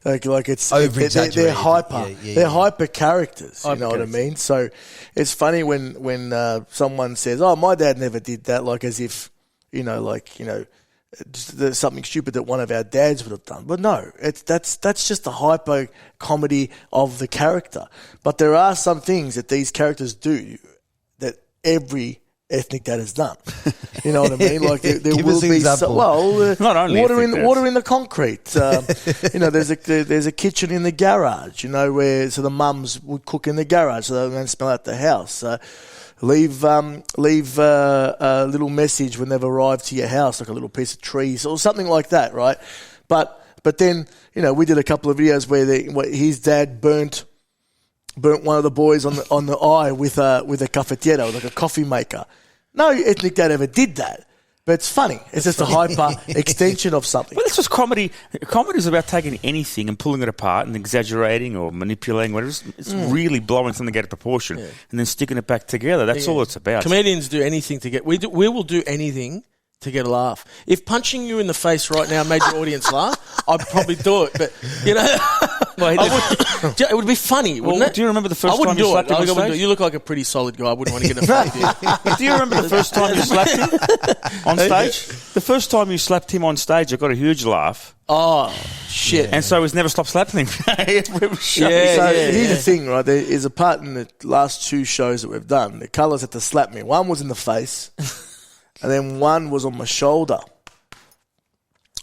Like it's
over-exaggerated.
They're hyper. They're hyper characters. You know what I
characters.
mean? So it's funny when someone says, "Oh, my dad never did that," like as if there's something stupid that one of our dads would have done. But no, that's just the hyper comedy of the character. But there are some things that these characters do that every ethnic dad has done. You know what I mean? Like there will be
not only
water in the concrete. There's a kitchen in the garage. Where the mums would cook in the garage so they don't smell out the house. Leave a little message when they've arrived to your house, like a little piece of trees or something like that, right? But then we did a couple of videos where his dad burnt one of the boys on the eye with a cafetiera, like a coffee maker. No ethnic dad ever did that. But it's funny. It's just a hyper extension of something.
Well, it's just comedy. Comedy is about taking anything and pulling it apart and exaggerating or manipulating whatever. It's really blowing something out of proportion and then sticking it back together. That's all it's about.
Comedians do anything to get... We will do anything to get a laugh. If punching you in the face right now made your audience laugh, I'd probably do it. But, it would be funny, wouldn't it?
Do you remember the first time you slapped him on stage?
You look like a pretty solid guy. I wouldn't want to get in a fight.
Do you remember the first time you slapped him on stage? The first time you slapped him on stage, I got a huge laugh.
Oh, shit.
And so he's never stopped slapping him.
Here's the thing, right? There is a part in the last two shows that we've done. The Carlos had to slap me. One was in the face. And then one was on my shoulder.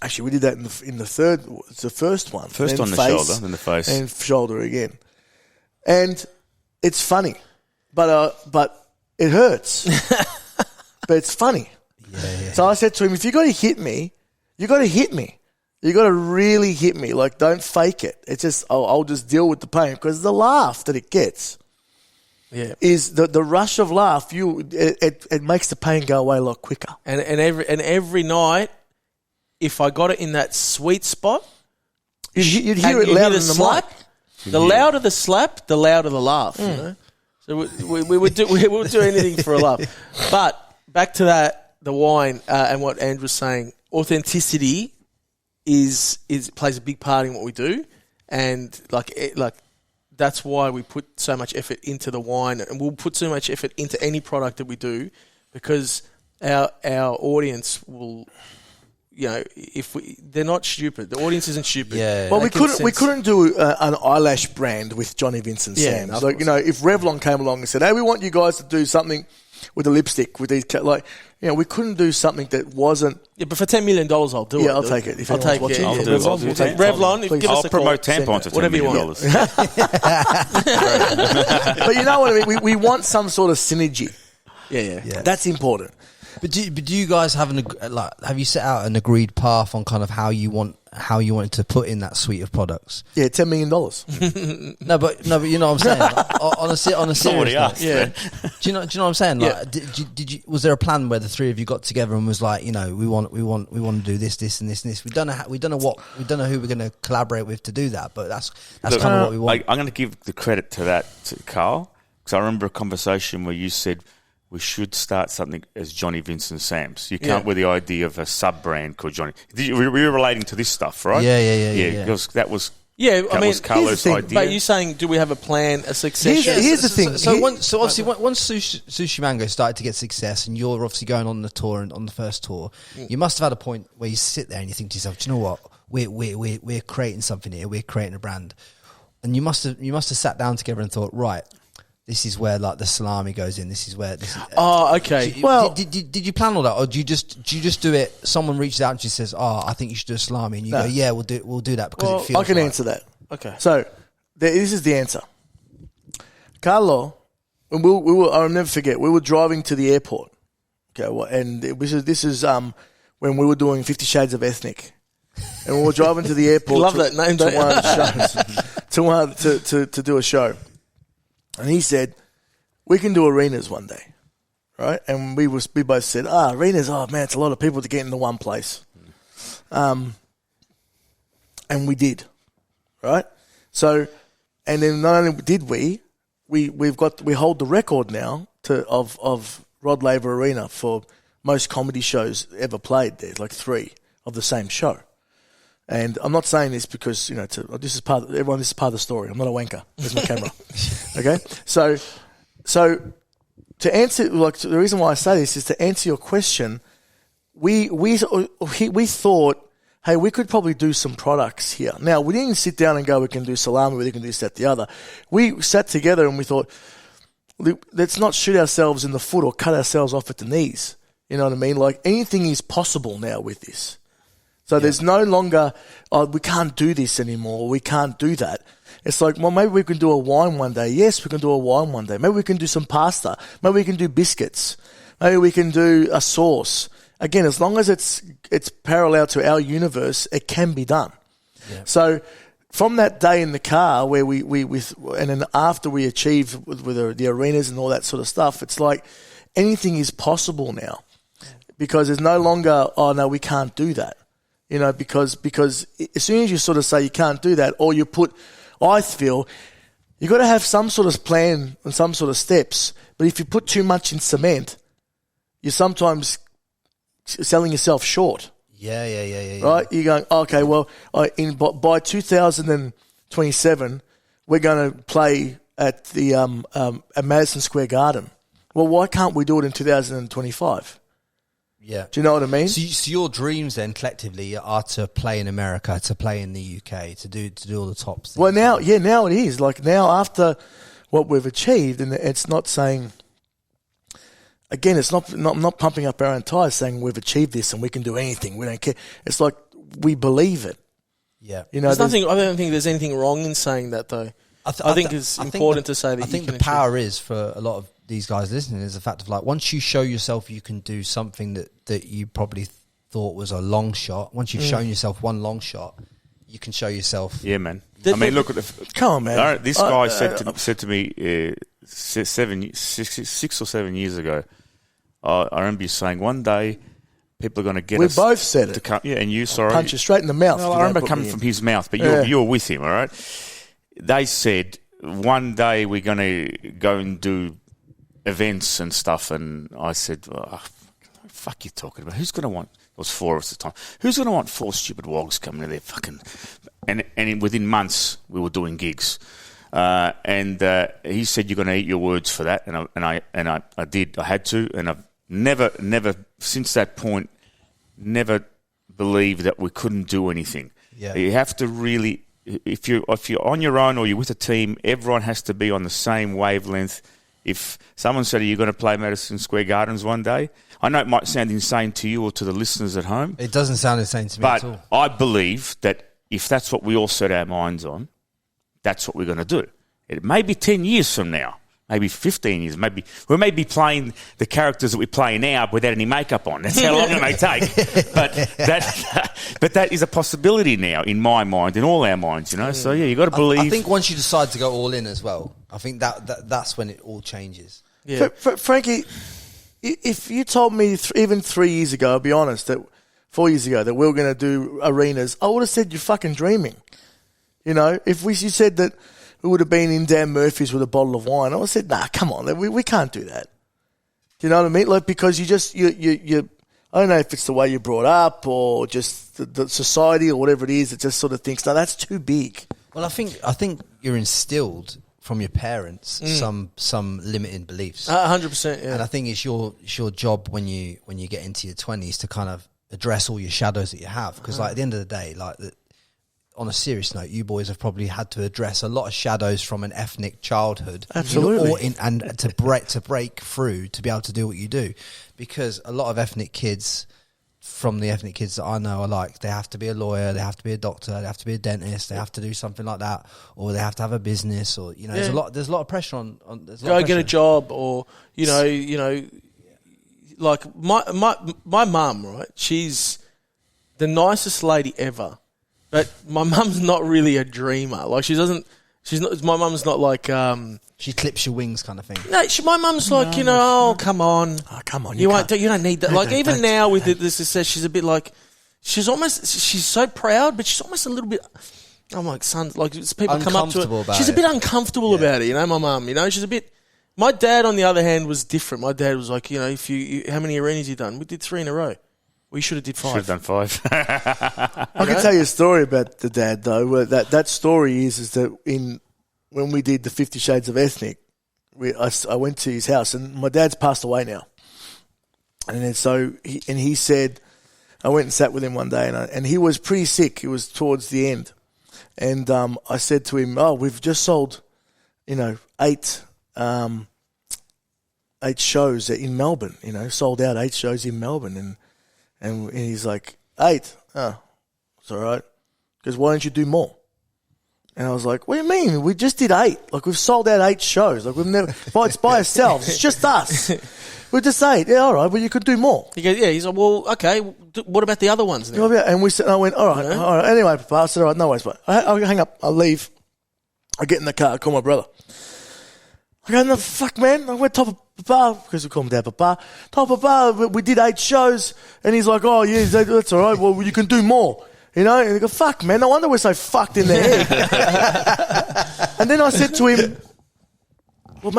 Actually, we did that in the third. It's the first one.
First on the shoulder, then the face,
and shoulder again. And it's funny, but it hurts. But it's funny. Yeah. So I said to him, "If you got to hit me, you got to hit me. You got to really hit me. Like, don't fake it. It's just I'll just deal with the pain because the laugh that it gets." Yeah, is the rush of laugh? It makes the pain go away a lot quicker.
And every night, if I got it in that sweet spot,
you'd hear it louder than the slap.
The louder the slap, the louder the laugh. You know? So we would do anything for a laugh. But back to that, the wine and what Andrew was saying, authenticity plays a big part in what we do, and that's why we put so much effort into the wine, and we'll put so much effort into any product that we do, because our audience will, they're not stupid. The audience isn't stupid.
Yeah.
Well, we couldn't do an eyelash brand with Johnny Vincent Sam's. If Revlon came along and said, "Hey, we want you guys to do something with a lipstick with these," we couldn't do something that wasn't.
Yeah, but for $10 million, I'll do it.
Yeah, I'll take it. If
I'll take it.
I'll do it.
Revlon, give us a call.
I'll promote tampons at $10 million.
But you know what I mean? We want some sort of synergy.
Yeah.
That's important.
But do you guys have have you set out an agreed path on kind of how you want it to put in that suite of products?
Yeah, $10 million.
No, but you know what I'm saying. On a serious note.
Yeah.
Do you know what I'm saying? Like, did you? Was there a plan where the three of you got together and was like, we want to do this, and this. We don't know who we're going to collaborate with to do that, but that's kind of what we want.
I'm going to give the credit to that to Carl, because I remember a conversation where you said, we should start something as Johnny Vincent Sam's. You can't with the idea of a sub-brand called Johnny. We were relating to this stuff, right?
Yeah.
Because that was...
Yeah,
was Carlo's idea.
But you're saying, do we have a plan, a succession?
Here's the thing.
So once Sooshi Mango started to get success, and you're obviously going on the tour and on the first tour, you must have had a point where you sit there and you think to yourself, do you know what? we're creating something here. We're creating a brand, and you must have sat down together and thought, right, this is where like the salami goes in. This is where this.
Oh, okay.
Did you plan all that, or do you just do it? Someone reaches out and she says, "Oh, I think you should do a salami," and you go, "Yeah, we'll do that because it feels."
I can
right.
answer that.
Okay.
So this is the answer. Carlo, and I'll never forget. We were driving to the airport. Okay, and this is when we were doing 50 Shades of Ethnic, and we were driving to the airport.
You love that name, don't you?
One of the shows, to do a show. And he said, we can do arenas one day, right? And we both said, arenas, oh man, it's a lot of people to get into one place. And we did, right? So, and then not only did we hold the record now of Rod Laver Arena for most comedy shows ever played there, like 3 of the same show. And I'm not saying this because, this is part of the story. I'm not a wanker. There's my camera. Okay? So to answer, the reason why I say this is to answer your question. We thought, hey, we could probably do some products here. Now, we didn't sit down and go, we can do salami, we can do this, that, the other. We sat together and we thought, let's not shoot ourselves in the foot or cut ourselves off at the knees. You know what I mean? Like, anything is possible now with this. So there's no longer, we can't do this anymore. We can't do that. It's like, well, maybe we can do a wine one day. Yes, we can do a wine one day. Maybe we can do some pasta. Maybe we can do biscuits. Maybe we can do a sauce. Again, as long as it's parallel to our universe, it can be done. Yeah. So from that day in the car where and then after we achieved with the arenas and all that sort of stuff, it's like anything is possible now because there's no longer, oh no, we can't do that. Because as soon as you sort of say you can't do that, or I feel you got to have some sort of plan and some sort of steps. But if you put too much in cement, you're sometimes selling yourself short.
Yeah.
Right? You're going, okay, well, by 2027, we're going to play at the at Madison Square Garden. Well, why can't we do it in 2025?
Yeah.
Do you know what I mean?
So your dreams then collectively are to play in America, to play in the UK, to do all the top things.
Well, now it is. Like now after what we've achieved, and it's not saying, again, it's not pumping up our own tires saying we've achieved this and we can do anything. We don't care. It's like we believe it.
Yeah.
There's nothing. I don't think there's anything wrong in saying that though. I think it's important to say that.
I think the power is for a lot of these guys listening is the fact of like once you show yourself you can do something that you probably thought was a long shot. Once you've shown yourself one long shot, you can show yourself.
Yeah, man. I mean, look at the.
Come on, man.
This guy said to me 6 or 7 years ago. I remember you saying one day people are going to get us.
We both said it.
And you, sorry.
Punch you straight in the mouth.
No, I remember coming from his mouth, but you were with him, all right? They said one day we're going to go and do events and stuff, and I said, fuck you talking about? Who's going to want, it was 4 of us at the time, who's going to want 4 stupid wogs coming to their fucking, and within months we were doing gigs. And he said, you're going to eat your words for that, and I did, I had to, and I've never since that point, never believed that we couldn't do anything.
Yeah.
You have to really, if you're on your own or you're with a team, everyone has to be on the same wavelength. If someone said, are you going to play Madison Square Gardens one day? I know it might sound insane to you or to the listeners at home.
It doesn't sound insane to me at all.
But I believe that if that's what we all set our minds on, that's what we're going to do. It may be 10 years from now, maybe 15 years, maybe we may be playing the characters that we play now without any makeup on. That's how long it may take. But that is a possibility now in my mind, in all our minds, So yeah, you got to believe.
I think once you decide to go all in as well, I think that's when it all changes.
Yeah.
Frankie, if you told me even 3 years ago, I'll be honest, that 4 years ago that we were going to do arenas, I would have said you're fucking dreaming. If you said that we would have been in Dan Murphy's with a bottle of wine, I would have said, nah, come on, we can't do that. Do you know what I mean? Like, because you I don't know if it's the way you're brought up or just the society or whatever it is, it just sort of thinks, no, that's too big.
Well, I think you're instilled from your parents some limiting beliefs.
100%, yeah.
And I think it's your job when you get into your 20s to kind of address all your shadows that you have, because like at the end of the day, like on a serious note, you boys have probably had to address a lot of shadows from an ethnic childhood.
Absolutely.
And to break through to be able to do what you do. Because a lot of ethnic kids, from the ethnic kids that I know, are like, they have to be a lawyer, they have to be a doctor, they have to be a dentist, they have to do something like that, or they have to have a business, or, you know, there's a lot of pressure on
go get a job, or, you know, like my mum, right? She's the nicest lady ever, but my mum's not really a dreamer. Like, my mum's not like,
she clips your wings kind of thing.
no, my mum's like, you know, come on.
Oh, come on.
You don't need that.
No,
Like, even now with the success, she's a bit like, she's so proud, but she's almost a little bit, I'm like, son, like, it's people come up to
Uncomfortable
her.
about
She's a
it.
bit uncomfortable about it, you know, my mum, you know, she's a bit, my dad, on the other hand, was different. My dad was like, you know, if you how many arenas you done? We did 3 in a row. We should have did 5.
Should have done 5.
I can tell you a story about the dad, though. Where that story is that when we did the 50 Shades of Ethnic, I went to his house, and my dad's passed away now. And then he said, I went and sat with him one day, and he was pretty sick. It was towards the end. And I said to him, oh, we've just sold, 8 shows in Melbourne, sold out 8 shows in Melbourne. And he's like, 8? Oh, it's all right. Because why don't you do more? And I was like, what do you mean? We just did 8. Like, we've sold out 8 shows. Like, we've never, it's by ourselves. It's just us. We're just 8. Yeah, all right, but you could do more.
He goes, yeah. He's like, well, okay. What about the other ones now?
And I went, all right, all right. Anyway, Papa, I said, all right, no worries, but I'll hang up. I'll leave. I get in the car. I call my brother. I go, no, fuck, man. I went top of Papa, because we call him Dad Papa. Top of Papa, we did 8 shows. And he's like, oh, yeah, that's all right. Well, you can do more. And I go, fuck, man, no wonder we're so fucked in the head. And then I said to him, well,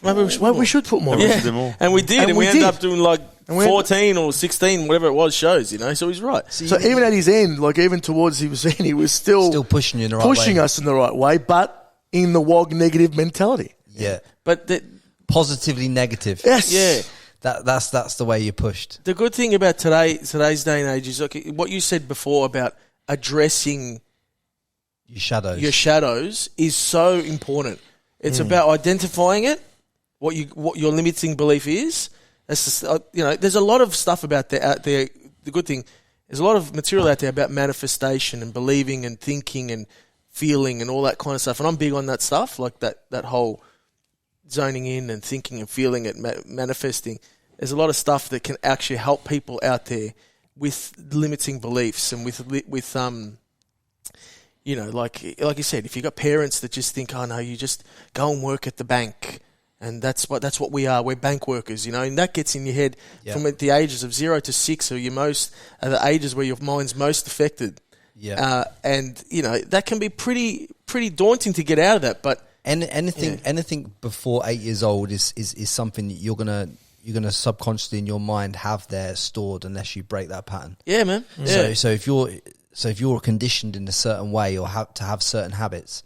maybe we should put more.
Yeah.
do more.
And we did. And we ended up doing like
we
14 or 16, whatever it was, shows, So he's right.
So even at his end, like even towards his end, he was still
pushing you in the right way.
Pushing us in the right way, but in the WOG negative mentality.
Yeah.
But
Positively negative.
Yes.
yeah.
That's the way you're pushed.
The good thing about today's day and age is, like what you said before about addressing
Your shadows.
is so important. It's about identifying it, what your limiting belief is. That's just, there's a lot of stuff out there. The good thing, there's a lot of material out there about manifestation and believing and thinking and feeling and all that kind of stuff. And I'm big on that stuff, like that whole zoning in and thinking and feeling it, manifesting. There's a lot of stuff that can actually help people out there with limiting beliefs and with like you said, if you've got parents that just think, oh no, you just go and work at the bank, and that's what we are. We're bank workers, and that gets in your head from at the ages of 0 to 6 are the ages where your mind's most affected.
Yeah.
And that can be pretty daunting to get out of that, but
anything before 8 years old is something that you're gonna subconsciously in your mind have there stored unless you break that pattern.
Yeah, man. Yeah.
So if you're conditioned in a certain way or have certain habits,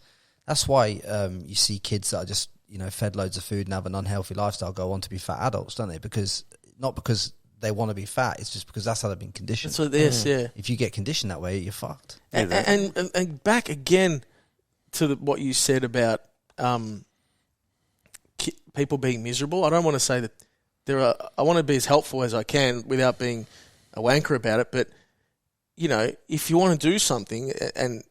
that's why you see kids that are just fed loads of food and have an unhealthy lifestyle go on to be fat adults, don't they? Not because they want to be fat, it's just because that's how they've been conditioned.
That's what it is. Yeah.
If you get conditioned that way, you're fucked.
And back again to what you said about people being miserable. I don't want to say that I want to be as helpful as I can without being a wanker about it. But if you want to do something, and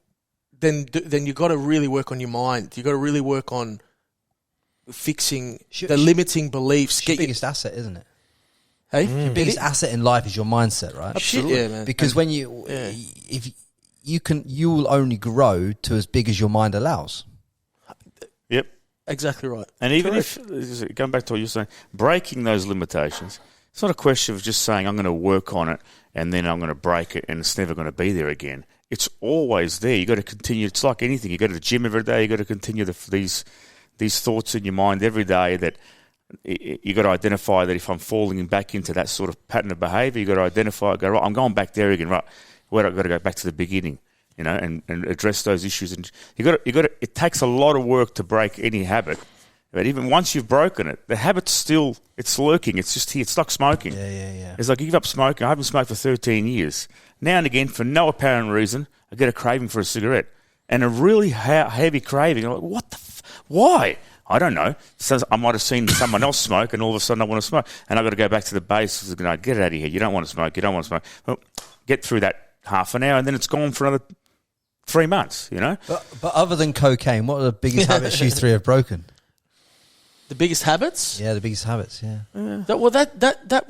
then you got to really work on your mind. You got to really work on fixing the limiting beliefs.
It's your biggest asset, isn't it?
Hey,
Your biggest asset in life is your mindset, right?
Absolutely, yeah, man.
Because when if you will only grow to as big as your mind allows.
Yep.
Exactly right.
And even if, going back to what you're saying, breaking those limitations, it's not a question of just saying, I'm going to work on it and then I'm going to break it and it's never going to be there again. It's always there. You got to continue. It's like anything. You go to the gym every day. You got to continue these thoughts in your mind every day that you got to identify that if I'm falling back into that sort of pattern of behaviour, you got to identify, go, right, I'm going back there again, right, where I've got to go back to the beginning. And address those issues. And you got to. It takes a lot of work to break any habit, But even once you've broken it, the habit's still, it's lurking. It's just here. It's like smoking.
Yeah.
It's like you give up smoking. I haven't smoked for 13 years. Now and again, for no apparent reason, I get a craving for a cigarette. And a really heavy craving. I'm like, what the why? I don't know. So I might have seen someone else smoke, and all of a sudden I want to smoke. And I've got to go back to the base. No, get it out of here. You don't want to smoke. You don't want to smoke. Well, get through that half an hour, and then it's gone for another 3 months, you know?
But other than cocaine, what are the biggest habits you three have broken?
The biggest habits?
Yeah, the biggest habits, yeah.
That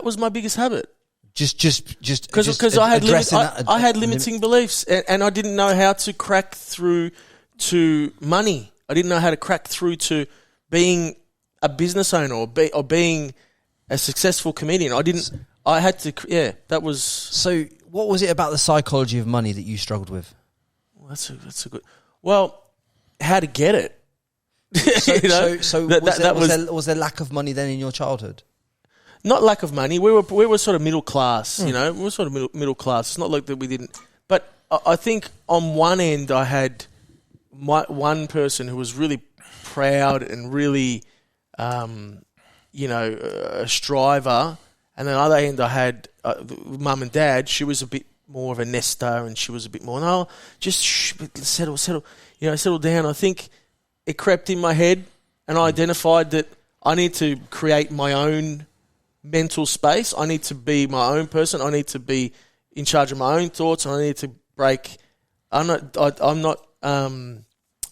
was my biggest habit.
Just
Because I had limiting beliefs, and I didn't know how to crack through to money. I didn't know how to crack through to being a business owner or being a successful comedian. I had to. Yeah, that was.
So, what was it about the psychology of money that you struggled with?
Well, that's a good. Well, how to get it.
Was there lack of money then in your childhood?
Not lack of money. We were sort of middle class. You know, we were sort of middle class. It's not like that we didn't. But I think on one end I had one person who was really proud and really, a striver. And then on the other end I had mum and dad. She was a bit more of a nester, and she was a bit more, no, just settle down. I think it crept in my head, and I identified that I need to create my own mental space. I need to be my own person. I need to be in charge of my own thoughts, and I need to break. I'm not.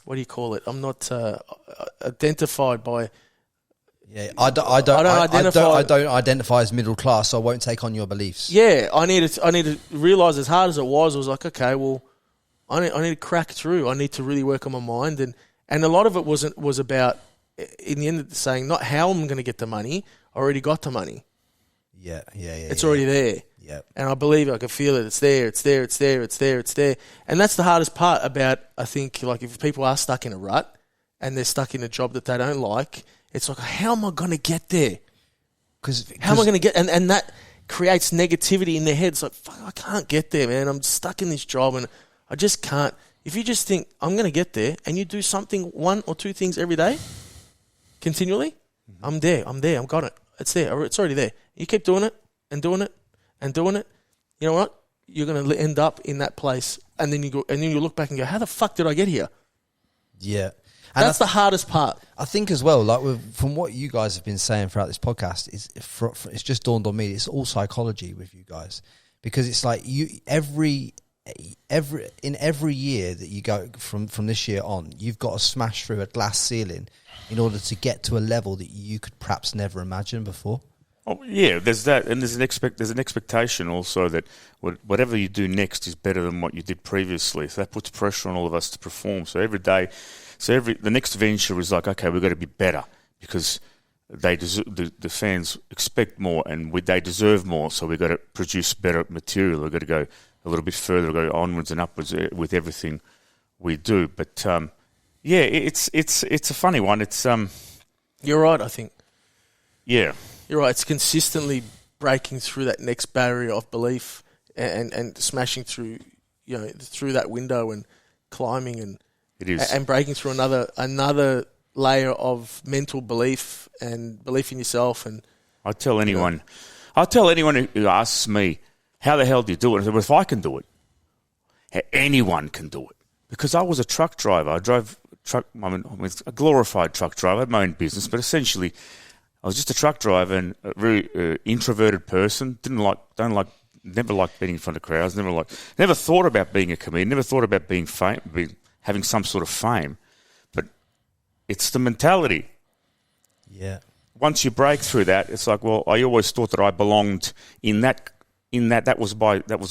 What do you call it? I'm not identified by.
Yeah, I don't identify as middle class, so I won't take on your beliefs.
Yeah, I need to realize, as hard as it was, I was like, okay, well, I need to crack through. I need to really work on my mind, and a lot of it was about, in the end, saying not how I'm going to get the money. I already got the money.
Yeah.
It's already there.
Yeah.
And I believe I can feel it. It's there. And that's the hardest part about, I think, like if people are stuck in a rut and they're stuck in a job that they don't like, it's like, how am I going to get there? How am I going to get... And that creates negativity in their head. It's like, fuck, I can't get there, man. I'm stuck in this job and I just can't. If you just think, I'm going to get there, and you do something, one or two things every day, continually, I'm there, I've got it. It's there. It's already there. You keep doing it and doing it and doing it. You know what? You're going to end up in that place, and then you look back and go, how the fuck did I get here?
Yeah.
And that's the hardest part.
I think as well, like from what you guys have been saying throughout this podcast, it's just dawned on me. It's all psychology with you guys, because it's like every year that you go from this year on, you've got to smash through a glass ceiling in order to get to a level that you could perhaps never imagine before. Oh
yeah, there's that, and there's an expectation also that whatever you do next is better than what you did previously. So that puts pressure on all of us to perform. So every day, the next venture is like, okay, we've got to be better, because the fans expect more, and they deserve more. So we've got to produce better material. We've got to go a little bit further, go onwards and upwards with everything we do. But yeah, it's a funny one. It's
you're right, I think.
Yeah,
you're right. It's consistently breaking through that next barrier of belief and smashing through, through that window and climbing and breaking through another layer of mental belief and belief in yourself. And
I tell anyone who asks me, how the hell do you do it? I said, well, if I can do it, anyone can do it. Because I was a truck driver. I drove truck. I mean, a glorified truck driver. I had my own business, but essentially, I was just a truck driver and a very introverted person. Never liked being in front of crowds. Never thought about being a comedian. Never thought about being having some sort of fame. But it's the mentality.
Yeah.
Once you break through that, it's like, well, I always thought that I belonged in that. That was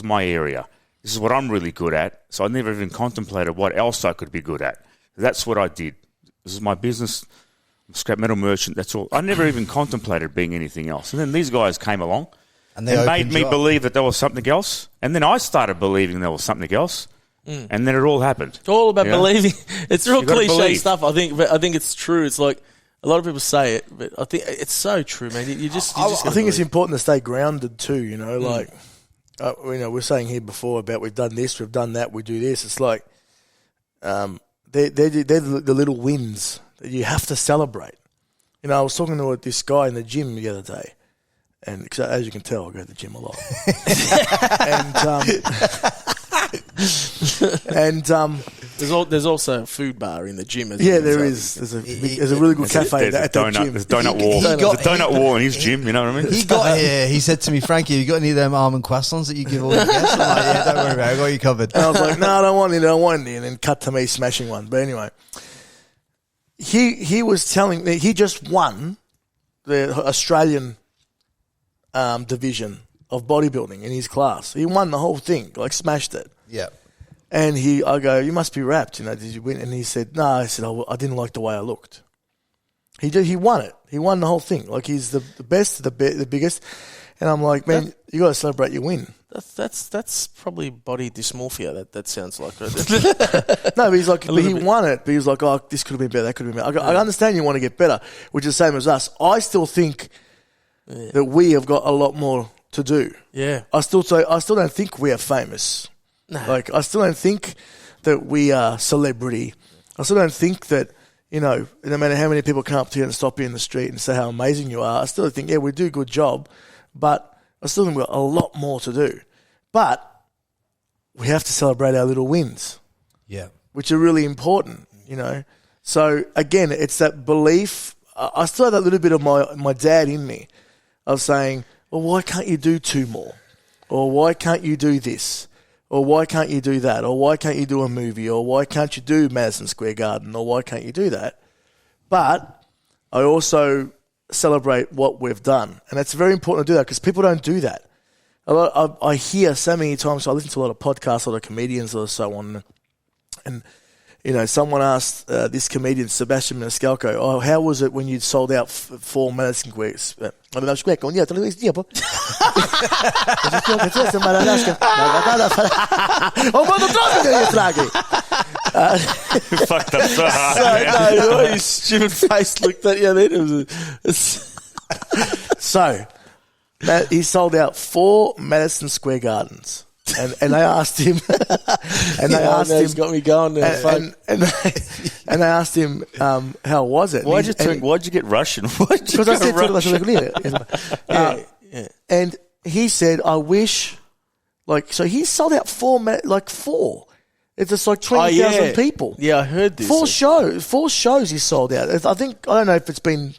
my area. This is what I'm really good at. So I never even contemplated what else I could be good at. That's what I did. This is my business. I'm a scrap metal merchant. That's all. I never even contemplated being anything else. And then these guys came along and made me believe that there was something else. And then I started believing there was something else. And then it all happened.
It's all about believing. It's real cliche stuff, I think. But I think it's true. It's like a lot of people say it, but I think it's so true, man.
I think it's important to stay grounded too. Like we're saying here before about we've done this, we've done that, we do this. It's like they're the little wins that you have to celebrate. You know, I was talking to this guy in the gym the other day, and because as you can tell, I go to the gym a lot.
There's also a food bar in the gym.
Yeah, there is. There's a really good cafe at the gym.
There's donut war. There's a donut war in his gym. You know what I mean?
He got here. He said to me, Frankie, have you got any of them almond croissants that you give all your guests? I'm like, yeah, don't worry about it. I got you covered.
And I was like, no, I don't want any. I don't want any. And then cut to me smashing one. But anyway, he was telling me he just won the Australian division of bodybuilding in his class. He won the whole thing, like smashed it.
Yeah.
And I go, you must be wrapped, you know, did you win? And he said, no, I said, I didn't like the way I looked. He won it. He won the whole thing. Like he's the best, the biggest. And I'm like, man, you got to celebrate your win.
That's probably body dysmorphia. That sounds like it.
No, but he's like, but he won it. But he was like, oh, this could have been better. That could have been better. I understand you want to get better, which is the same as us. I still think that we have got a lot more to do.
Yeah.
I still don't think we are famous. No. Like, I still don't think that we are celebrity. I still don't think that, you know, no matter how many people come up to you and stop you in the street and say how amazing you are, I still think, yeah, we do a good job, but I still think we've got a lot more to do. But we have to celebrate our little wins.
Yeah.
Which are really important, you know. So, again, it's that belief. I still have that little bit of my dad in me of saying, well, why can't you do 2 more? Or why can't you do this? Or why can't you do that? Or why can't you do a movie? Or why can't you do Madison Square Garden? Or why can't you do that? But I also celebrate what we've done. And it's very important to do that because people don't do that. I hear so many times, so I listen to a lot of podcasts, a lot of comedians or so on. And, you know, someone asked this comedian, Sebastian Maniscalco, oh, how was it when you sold out 4 Madison Square?
Fucked up so hard.
So, no, his stupid face looked at you then.
So, he sold out 4 Madison Square Gardens. And they asked him,
he's got me going now.
And they asked him, how was it?
Why'd you get Russian?
Because I said Russian. And he said, I wish, like, so he sold out 4. It's just like 20,000 people.
Yeah, I heard this.
4 shows he sold out. I don't know if it's been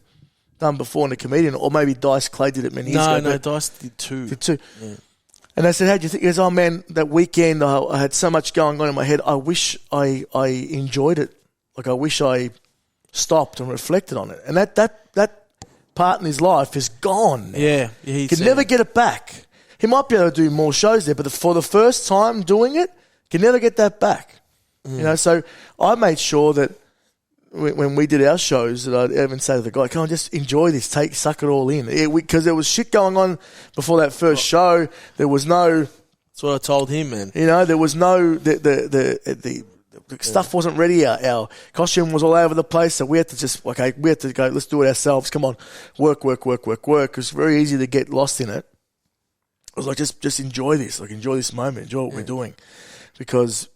done before in a comedian, or maybe Dice Clay did it many years ago.
No, Dice did 2.
Yeah. And I said, how do you think? He goes, oh man, that weekend I had so much going on in my head. I wish I enjoyed it. Like I wish I stopped and reflected on it. And that part in his life is gone now.
Yeah.
He can never get it back. He might be able to do more shows there, but for the first time doing it, can never get that back. You know, so I made sure that when we did our shows, that I'd even say to the guy, come on, just enjoy this, suck it all in. Because there was shit going on before that first show. There was no...
That's what I told him, man.
You know, there was no... The stuff wasn't ready. Our costume was all over the place, so we had to go, let's do it ourselves. Come on, work. It's very easy to get lost in it. I was like, just enjoy this. Like, enjoy this moment. Enjoy what we're doing. Because...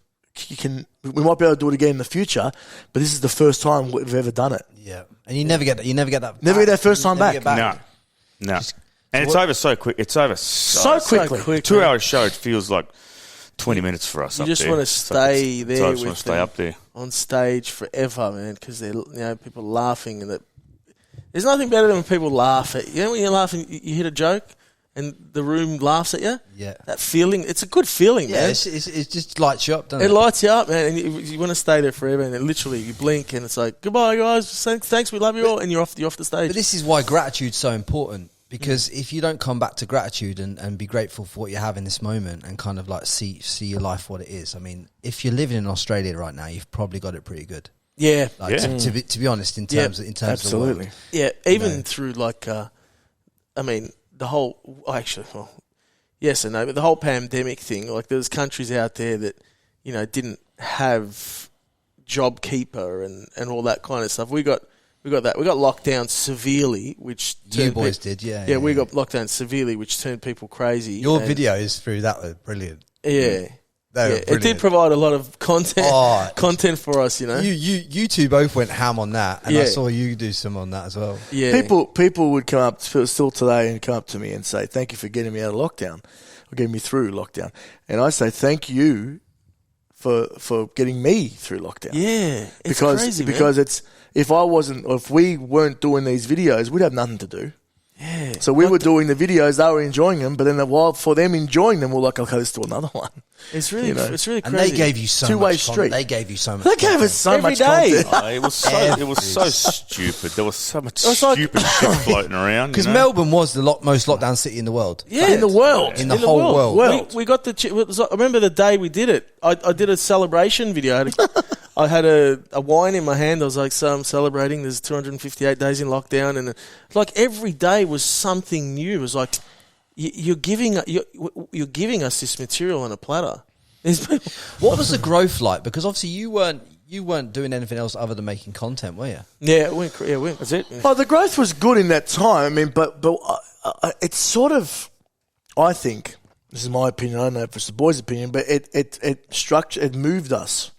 we might be able to do it again in the future, but this is the first time we've ever done it.
Yeah, and you never get that. Never get that.
Never get that first time back.
No. And it's over so quick. It's over so
quickly.
2 hour show. It feels like 20 minutes for us.
You
up
just
there.
want to stay there.
I just want to stay up there
on stage forever, man. Because they're people laughing, and there's nothing better than when people laugh at you. Know, when you're laughing, you hit a joke. And the room laughs at you.
Yeah,
that feeling. It's a good feeling, man.
It just lights you up, doesn't it?
It lights you up, man. And you want to stay there forever. And literally, you blink, and it's like, goodbye, guys. Thanks, we love you all. And you're off the stage.
But this is why gratitude's so important. Because if you don't come back to gratitude and be grateful for what you have in this moment, and kind of like see your life what it is. I mean, if you're living in Australia right now, you've probably got it pretty good.
Yeah,
To be honest, in terms of
absolutely.
the world.
Yeah, even through the whole, yes and no, but the whole pandemic thing, like there's countries out there that, you know, didn't have JobKeeper and all that kind of stuff. We got that. We got locked down severely, which
you boys did, yeah.
We got locked down severely, which turned people crazy.
Your videos through that were brilliant.
Yeah. It did provide a lot of content for us, you know.
You two both went ham on that, and I saw you do some on that as well.
Yeah,
people would come up still today and come up to me and say, "Thank you for getting me out of lockdown, or getting me through lockdown." And I say, "Thank you for getting me through lockdown."
Yeah, it's crazy,
because it's if we weren't doing these videos, we'd have nothing to do.
Yeah.
So we were doing the videos, they were enjoying them, but then while for them enjoying them, we're like, okay, let's do another one.
It's really, it's really crazy.
And they gave you so
Two-way
much
street.
They gave you so much.
They gave us so much content.
It was so stupid. There was so much stupid shit floating around.
Because Melbourne was the most lockdown city in the world.
Yeah,
in the world,
in the whole world.
We got I remember the day we did it. I did a celebration video. I had a wine in my hand. I was like, so I'm celebrating. There's 258 days in lockdown, and like every day was something new. It was like you're giving us this material on a platter.
What was the growth like? Because obviously you weren't doing anything else other than making content, were you?
Yeah, that's it.
Oh, the growth was good in that time. I mean, but it's sort of, I think, this is my opinion. I don't know if it's the boys' opinion, but it moved us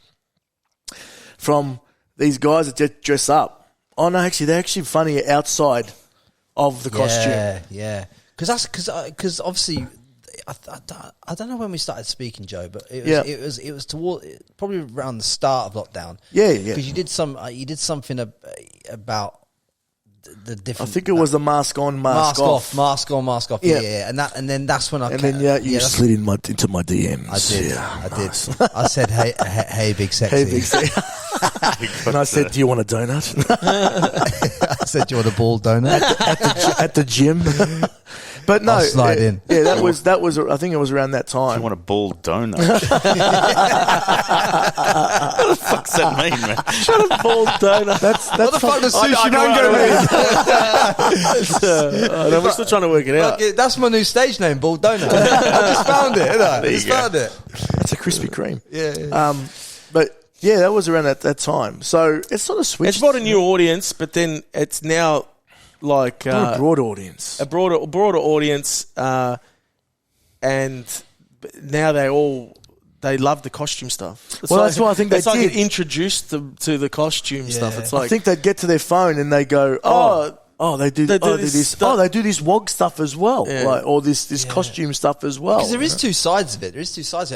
from these guys that just dress up. Oh no, actually, they're actually funny outside of the costume.
Yeah. Because obviously, I don't know when we started speaking, Joe, but it was toward probably around the start of lockdown.
Yeah.
Because you did something about the different.
I think it was the mask on, mask off.
Mask on, mask off. Yeah. And then that's when
you slid into my DMs.
I did. I said, hey, big sexy.
Hey, big sexy. And I said, do you want a donut?
I said, do you want a ball donut?
at the gym. But no,
I'll slide in.
Yeah, that was. I think it was around that time.
You want a bald donut? What the fuck's that mean, man?
Shut a bald donut.
That's
what the fuck does Sooshi Mango mean?
We're still trying to work it out.
That's my new stage name, Bald Donut. I just found it. I just found it.
It's a Krispy Kreme.
Yeah.
But yeah, that was around that time. So it's sort of switched.
It's brought a new audience, but then it's now like
a broad audience.
A broader audience, and now they love the costume stuff.
That's what I think they
did. It's like it introduced them to the costume stuff. It's like
I think they'd get to their phone and they go, they do this WOG stuff as well, or this costume stuff as well.
Because there is two sides of it.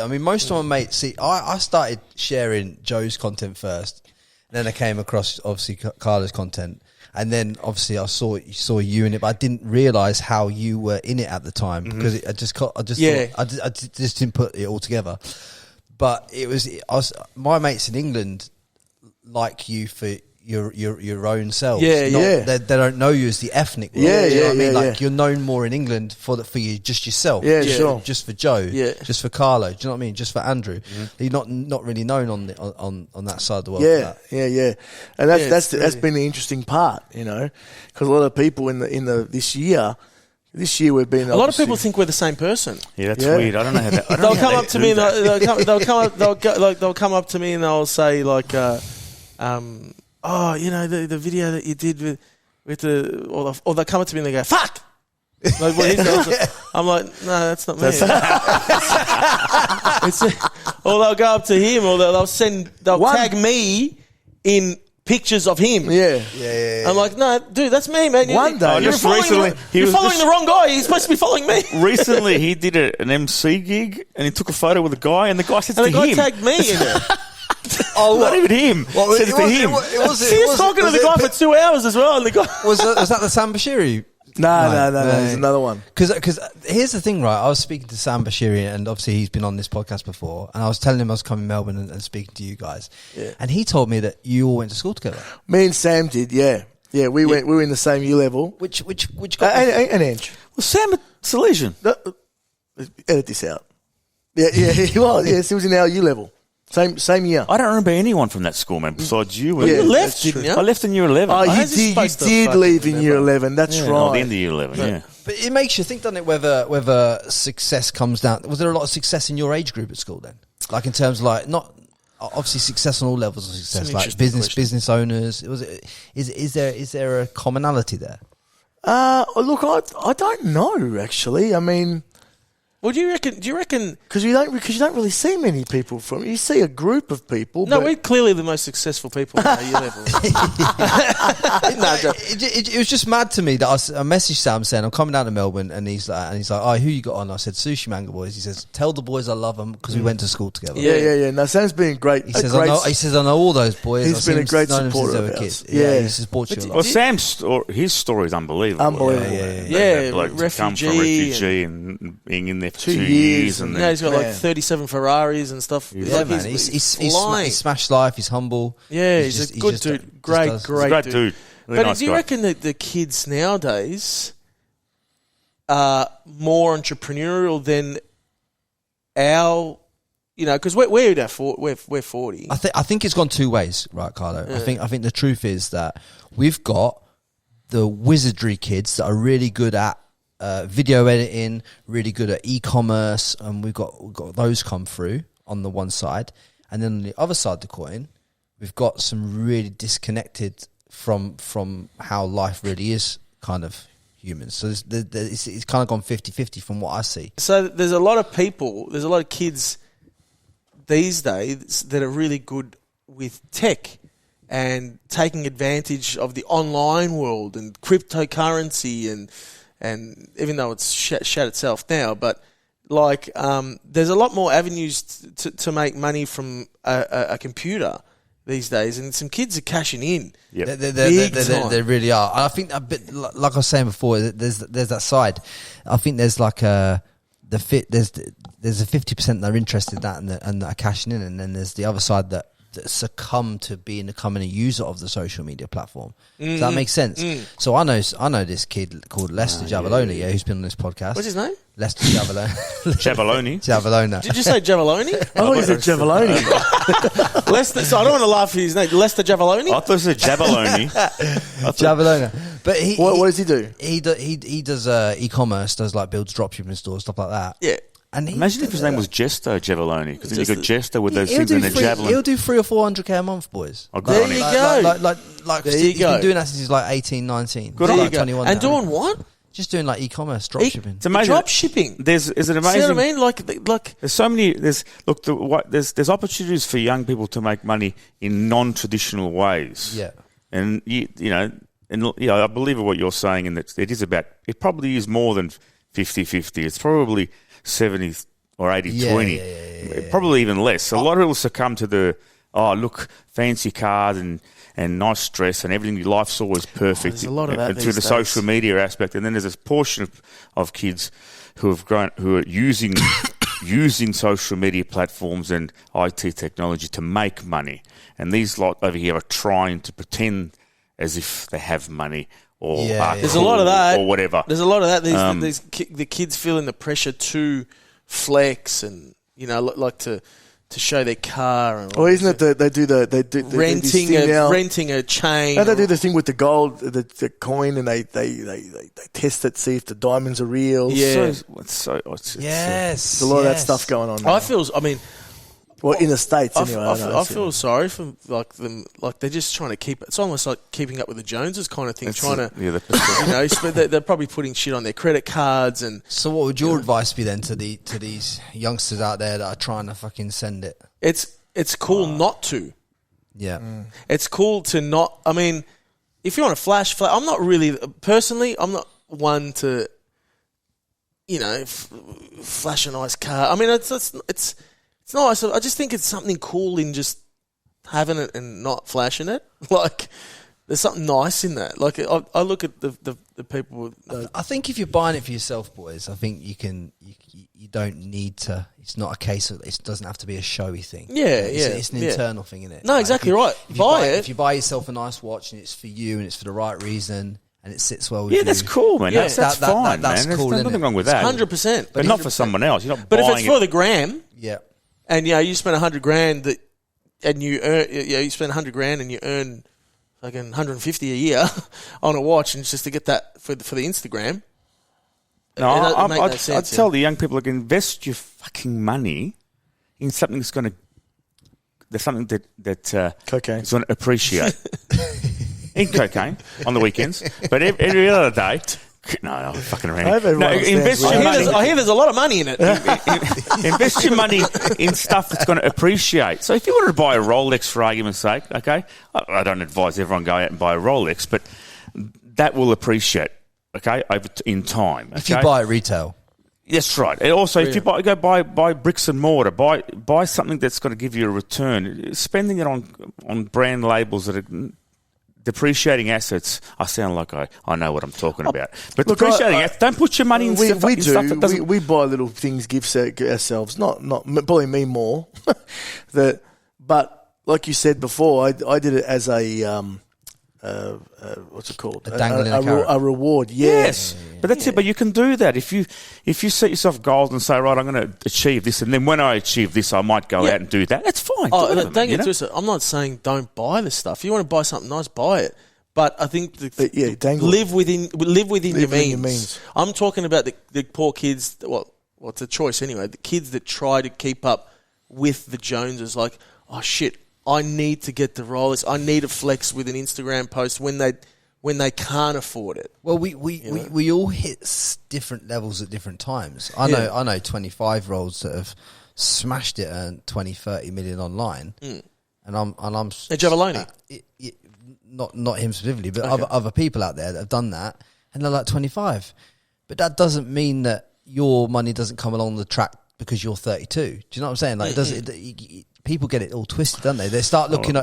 I mean, most of my mates I started sharing Joe's content first, and then I came across obviously Carlo's content. And then obviously I saw you in it, but I didn't realise how you were in it at the time because I just thought, I just didn't put it all together. But my mates in England like you for your own selves. They don't know you as the ethnic. One, you know what I mean? Like you're known more in England for you just yourself.
Sure.
Just for Joe. Just for Carlo. Do you know what I mean? Just for Andrew. You're not really known on that side of the world.
Yeah. And that's been the interesting part, you know, because a lot of people this year we've been.
A lot of people think we're the same person.
Yeah, that's weird. I don't know how that.
They'll come up to me and they'll come up to me and they'll say like, you know, the video that you did with or they'll come up to me and they go, fuck! Like, I'm like, no, that's not me. Or they'll go up to him or they'll tag me in pictures of him.
Yeah.
I'm like, no, dude, that's me, man.
One day,
you're following the wrong guy. He's supposed to be following me.
Recently, he did an MC gig and he took a photo with a guy and the guy said to him.
And the guy tagged me in it.
Oh, not even him.
He was talking to the guy for 2 hours as well. And the guy
was that the Sam Bashiri?
No, there's another one.
Because here's the thing, right? I was speaking to Sam Bashiri, and obviously he's been on this podcast before, and I was telling him I was coming to Melbourne and speaking to you guys. Yeah. And he told me that you all went to school together.
Me and Sam did, yeah. Yeah, we were in the same year level.
Which guy?
And Ange.
Well, Sam Salesian.
Edit this out. Yeah, he was. Yes, he was in our year level. Same year.
I don't remember anyone from that school, man, besides you.
You left, didn't you?
I left in year 11.
Oh, you did leave in year 11. That's right.
Oh, the end of year 11, yeah.
But it makes you think, doesn't it, whether success comes down. Was there a lot of success in your age group at school then? Like in terms of like, not obviously success on all levels of success, like business owners. Is there a commonality there?
Look, I don't know, actually. I mean...
Well, do you reckon?
Because you don't really see many people from. You see a group of people.
No,
but
we're clearly the most successful people at our year level.
It was just mad to me that I messaged Sam saying I'm coming down to Melbourne, and he's like, oh, who you got on? I said Sooshi Mango boys. He says, tell the boys I love them because we went to school together.
Yeah. Now Sam's been great.
He says, I know all those boys.
He's been a great supporter of ours.
Yeah, he supports you a lot.
Well, Sam's his story is unbelievable.
Yeah,
bloke to come from refugee and being in there for 2 years. And
he's got like 37 Ferraris and stuff.
Yeah,
like
man. He's smashed life. He's humble.
Yeah, he's a good dude. Great
dude. Really
but
nice
do you
guy.
reckon that the kids nowadays are more entrepreneurial than our, because we're 40.
I think it's gone two ways, right, Carlo? Yeah. I think the truth is that we've got the wizardry kids that are really good at video editing, really good at e-commerce, and we've got those come through on the one side, and then on the other side of the coin, we've got some really disconnected from how life really is, kind of humans. So it's kind of gone 50-50 from what I see.
So there's a lot of kids these days that are really good with tech and taking advantage of the online world and cryptocurrency and even though it's shat itself now, but like there's a lot more avenues to make money from a computer these days, and some kids are cashing in.
Yep. They really are. I think a bit like I was saying before. There's that side. I think there's like there's a 50% that are interested in that and that are cashing in, and then there's the other side that succumb to becoming a user of the social media platform. Does that make sense? So I know this kid called Lester Javaloni, who's been on this podcast.
What's his name?
Lester Javaloni. Javalona.
Did you say Javaloni?
Oh, he's a Javaloni.
Lester. So I don't want to laugh at his name. Lester Javaloni.
I thought it said Javaloni.
Javalona. But
what does he do?
He does e-commerce. Does like builds dropshipping stores, stuff like that.
Yeah.
And
imagine if his name was Jester Javaloni, because then you got Jester with those things in the javelin.
He'll do 300 or 400k a month, boys.
Oh,
there you go.
Like
there you
he's been doing that since he's like 18, 19.
Good on you.
21
and
now.
doing what?
Just doing like e-commerce, dropshipping.
It's amazing.
Dropshipping.
Is it amazing?
See what I mean? Like
there's so many. There's opportunities for young people to make money in non-traditional ways.
Yeah,
and I believe in what you're saying, in that it probably is more than 50-50. It's probably 70 or 80-20. Probably even less. A lot of people succumb to the fancy cars and nice dress and everything. Life's always perfect.
There's a lot of that
through the social media aspect, and then there's this portion of kids who are using social media platforms and IT technology to make money, and these lot over here are trying to pretend as if they have money or
there's a lot of that
or whatever.
There's a lot of that. The kids feeling the pressure to flex and like to show their car. And
isn't it they do
renting a chain?
No, they do the thing with the gold, the coin, and they test it, see if the diamonds are real.
Yeah,
there's a lot of that stuff going on now. In the States anyway.
I feel sorry for them. Like they're just trying to keep. It's almost like keeping up with the Joneses kind of thing. They're probably putting shit on their credit cards and.
So, what would your advice be then to these youngsters out there that are trying to fucking send it?
It's cool not to.
Yeah,
it's cool to not. I mean, if you want to flash, I'm not really personally. I'm not one to. Flash a nice car. I mean, it's nice. I just think it's something cool in just having it and not flashing it. Like, there's something nice in that. Like, I look at the people.
I think if you're buying it for yourself, boys, I think you don't need to. It's not a case of it doesn't have to be a showy thing. It's an internal thing, isn't it?
No, exactly right.
If you buy yourself a nice watch and it's for you and it's for the right reason and it sits well with you.
Yeah, that's cool, man. That's fine,
that's
man.
cool,
There's nothing wrong with that.
100%.
But not for someone else. You're not
but
buying
if it's for the gram, and you spend $100,000 and you earn, you spend $100,000 and you earn like $150 a year on a watch, and it's just to get that for the Instagram.
No, I'd tell the young people, like, invest your fucking money in something that's going to. There's something that
cocaine
is going to appreciate. In cocaine on the weekends, but every other day, No, I'm fucking around.
I hope everyone understands
Invest your money.
I hear there's a lot of money in it.
Invest your money in stuff that's going to appreciate. So if you wanted to buy a Rolex, for argument's sake, okay, I don't advise everyone go out and buy a Rolex, but that will appreciate, okay, in time. Okay?
If you buy it retail.
That's right. And also, if you go buy bricks and mortar, buy something that's going to give you a return. Spending it on brand labels that are depreciating assets. I sound like I know what I'm talking about. But
Look,
depreciating assets, don't put your money in stuff that doesn't...
We buy little things, gifts ourselves. Not probably me more. But like you said before, I did it as a what's it called? A reward. Yes.
But that's it. But you can do that if you set yourself goals and say, right, I'm going to achieve this, and then when I achieve this, I might go out and do that. That's fine.
Don't get twisted. I'm not saying don't buy the stuff. If you want to buy something nice, buy it. But I think live within your means. I'm talking about the poor kids. Well, it's a choice anyway. The kids that try to keep up with the Joneses, like, oh shit, I need to get the Rolex. I need to flex with an Instagram post when they can't afford it.
Well, we all hit different levels at different times. I know 25-year-olds that have smashed it and 20, 30 million online, and I'm.
Hey, Javaloni.
Not him specifically, but other people out there that have done that, and they're like 25. But that doesn't mean that your money doesn't come along the track because you're 32. Do you know what I'm saying? Like, people get it all twisted, don't they? They start looking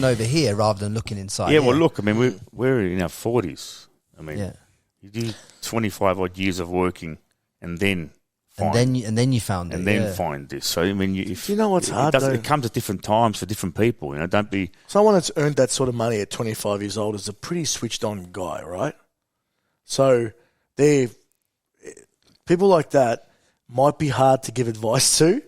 over here rather than looking inside.
Yeah,
here.
well, look, I mean, we're in our 40s. I mean, you do 25 odd years of working, and then find find this. So I mean, if
you know what's hard,
it comes at different times for different people. You know, don't be
someone that's earned that sort of money at 25 years old is a pretty switched on guy, right? So people like that might be hard to give advice to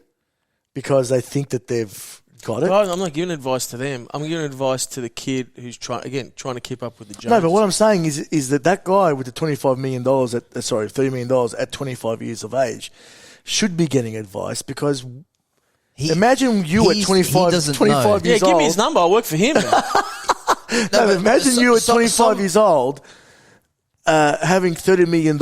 because they think that they've got it.
Well, I'm not giving advice to them. I'm giving advice to the kid who's trying to keep up with the Joneses.
No, but what I'm saying is that guy with the $25 million $30 million at 25 years of age should be getting advice because imagine you at 25 years old.
Yeah, give me his number. I'll work for him.
Imagine you at 25 years old having $30 million.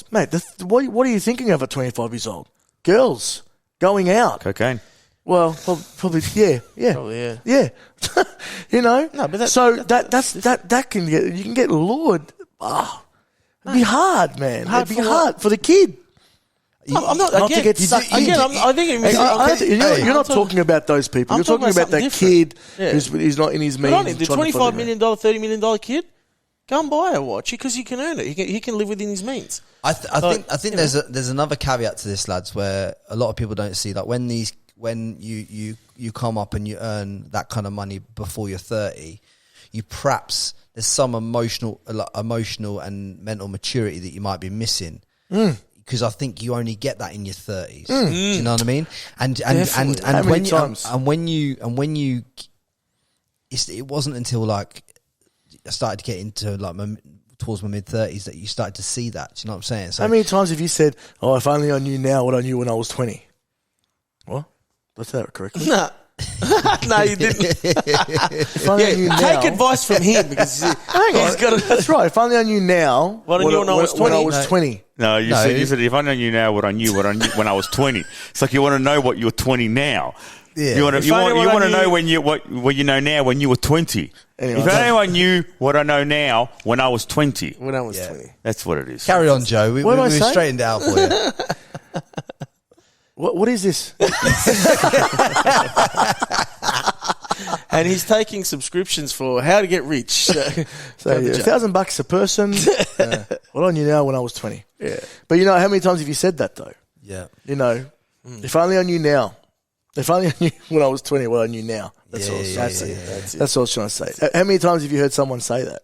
Mate, what are you thinking of at 25 years old? Girls going out.
Cocaine.
Well, probably, yeah.
Probably,
yeah. You know?
No, but
that can get, you can get lured. It'd be hard, man. It'd be hard for the kid.
I'm not
to get sucked in.
I think
you're not talking about those people. You're talking about that kid who's not in his means.
The $25 million, $30 million kid, go and buy a watch because he can earn it. He can live within his means.
I think there's another caveat to this, lads, where a lot of people don't see that when you come up and you earn that kind of money before you're 30, there's some emotional and mental maturity that you might be missing. Because I think you only get that in your 30s. Do you know what I mean? And it wasn't until like I started to get into like towards my mid-30s that you started to see that. Do you know what I'm saying? So,
how many times have you said, "Oh, if only I knew now what I knew when I was 20"? What? Did I say that correctly?
No. No, you didn't. Take advice from him because he's got to.
That's right. If only I knew now
what I knew when I was 20.
No, you said if I knew now what I knew when I was 20. It's like you want to know what you're 20 now. Yeah. You want to know what you know now when you were 20. Anyway, if anyone knew what I know now when I was 20.
When I was 20.
That's what it is.
Carry on, Joe. We straightened it out for you.
What is this?
And he's taking subscriptions for how to get rich. So
$1,000 a person. What I knew now when I was 20. Yeah. But you know, how many times have you said that though?
Yeah.
You know, if only I knew now. If only I knew when I was 20 what I knew now. That's all I was trying to say. That's all I was trying to say. How many times have you heard someone say that?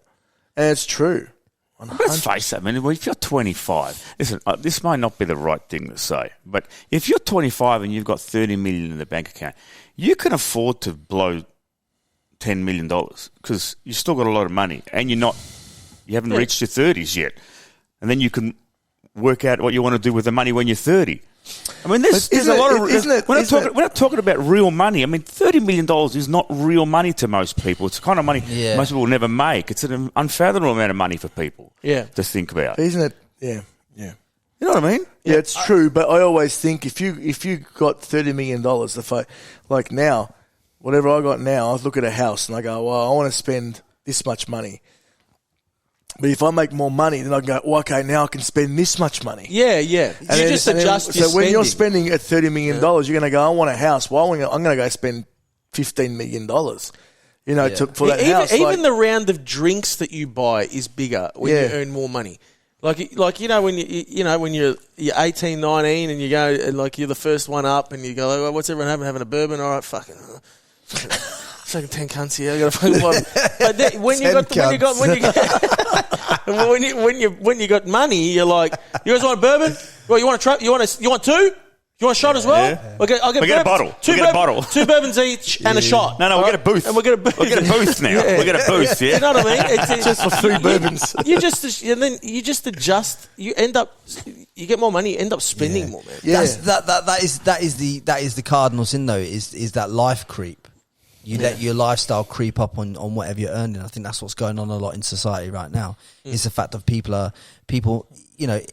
And it's true.
Let's face it, I mean, if you're 25, listen, this might not be the right thing to say, but if you're 25 and you've got $30 million in the bank account, you can afford to blow $10 million because you've still got a lot of money and you haven't reached your 30s yet. And then you can work out what you want to do with the money when you're 30. I mean, there's a lot of... We're not talking about real money. I mean, $30 million is not real money to most people. It's the kind of money most people will never make. It's an unfathomable amount of money for people to think about.
Isn't it Yeah, yeah.
You know what I mean?
Yeah, it's true, but I always think if you got $30 million, like now, whatever I got now, I look at a house and I go, well, I want to spend this much money. But if I make more money, then I go, well, okay, now I can spend this much money.
Yeah, yeah.
And
You just adjust your
so when you're
spending.
spending at $30 million, you're going to go, I want a house. Well, I'm going to go spend $15 million, for that house.
Even the round of drinks that you buy is bigger when you earn more money. Like when you're 18, 19 and you go and like you're the first one up and you go, oh, what's everyone having a bourbon? All right, fucking fucking 10 cunts here. I got a fucking one. But then, when you got money, you're like, you guys want a boorbon? Well, you want two? You want a shot as well?
Yeah.
Okay, I'll get
we get a bottle. We get a bottle.
2 bourbons each and a shot.
No, we'll get a booth.
And we'll get a booth.
We'll get a booth now.
Yeah.
We'll get a booth, yeah.
You know what I mean? It's
just for 3 bourbons.
You just adjust. You get more money. You end up spending more, man.
Yeah.
That is the cardinal sin though. Is that life creep? You let your lifestyle creep up on whatever you're earning. I think that's what's going on a lot in society right now. Is the fact of people.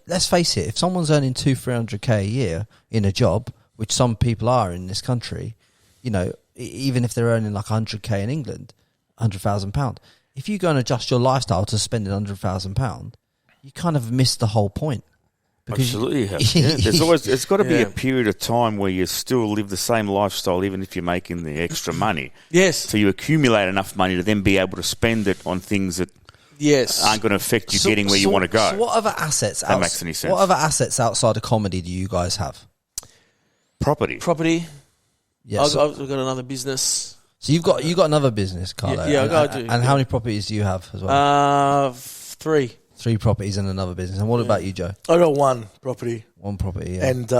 Let's face it. If someone's earning 200-300k a year in a job, which some people are in this country, even if they're earning like 100k in England, £100,000. If you go and adjust your lifestyle to spending £100,000, you kind of miss the whole point.
Absolutely, you have. There's got to be a period of time where you still live the same lifestyle, even if you're making the extra money.
Yes.
So you accumulate enough money to then be able to spend it on things that aren't going to affect you getting where you want to go.
So what other assets?
That makes any sense.
What other assets outside of comedy do you guys have?
Property.
Yeah,
I've got another business.
So you got another business, Carlo.
I do.
And how many properties do you have as well?
3.
3 properties and another business. And what about you, Joe?
I got 1 property.
1 property, yeah.
And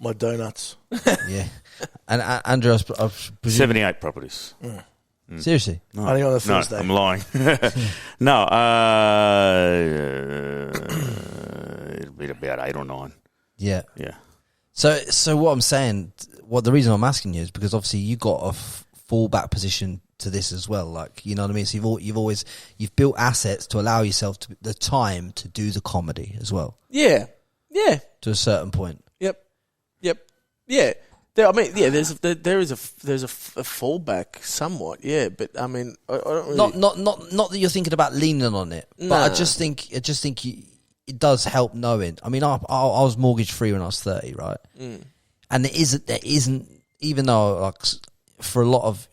my donuts.
Yeah. And Andrew, I presume...
78 properties.
Seriously?
No.
Only on the first day.
I'm lying. No, it'll be about 8 or 9.
Yeah.
Yeah.
So what I'm saying, the reason I'm asking you is because obviously you got a fallback position to this as well. Like, you know what I mean? So you've built assets to allow yourself the time to do the comedy as well.
Yeah. Yeah.
To a certain point.
Yep. Yeah. There is a fallback somewhat. Yeah, but I mean, I don't really...
Not that you're thinking about leaning on it, but I just think it does help knowing. I mean, I was mortgage free when I was 30, right? And there isn't even though like for a lot of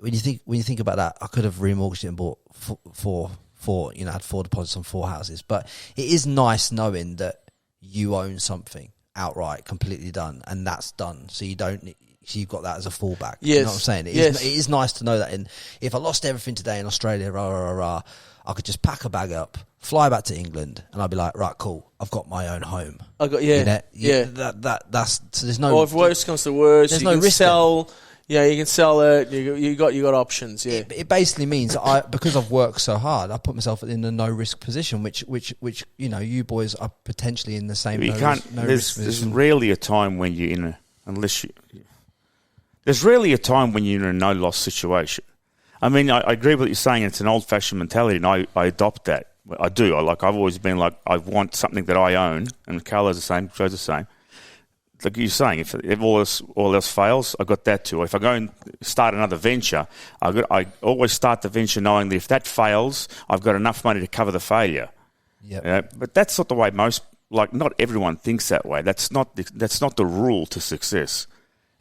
when you think about that, I could have remortgaged it and bought four had 4 deposits on 4 houses. But it is nice knowing that you own something outright, completely done, and that's done. So you've got that as a fallback.
Yes.
You know what I'm saying? It is nice to know that. And if I lost everything today in Australia, I could just pack a bag up, fly back to England, and I'd be like, right, cool, I've got my own home. That's so there's no.
Or if worse comes to worse,
there's
you
no
can
risk
sell. Then. Yeah, you can sell it. You got options. Yeah,
it basically means because I've worked so hard, I put myself in a no risk position, which you boys are potentially in the same.
There's rarely a time when you're in There's rarely a time when you're in a no loss situation. I mean, I agree with what you're saying. It's an old fashioned mentality, and I adopt that. I do. I've always been like, I want something that I own, and Carlo's the same, Joe's the same. Like you're saying, if all else fails, I got that too. If I go and start another venture, I always start the venture knowing that if that fails, I've got enough money to cover the failure.
Yeah.
But that's not the way not everyone thinks that way. That's not the rule to success.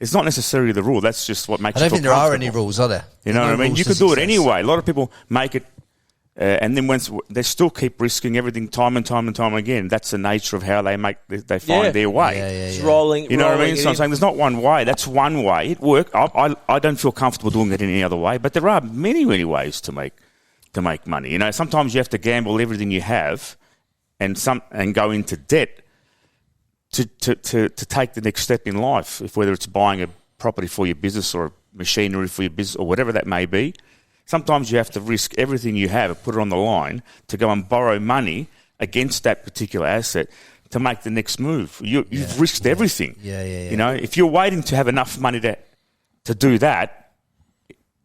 It's not necessarily the rule. That's just what makes you feel comfortable.
I don't think there are any rules, are there?
You know what I mean? You can do it anyway. A lot of people make it. And then once they still keep risking everything time and time again. That's the nature of how they find their way.
It's rolling.
You know what I mean? So I'm saying there's not one way. That's one way. It worked. I don't feel comfortable doing it any other way. But there are many ways to make money. You know, sometimes you have to gamble everything you have, and go into debt to take the next step in life. Whether it's buying a property for your business or machinery for your business or whatever that may be. Sometimes you have to risk everything you have and put it on the line to go and borrow money against that particular asset to make the next move. You've risked everything.
Yeah.
You know, if you're waiting to have enough money to do that,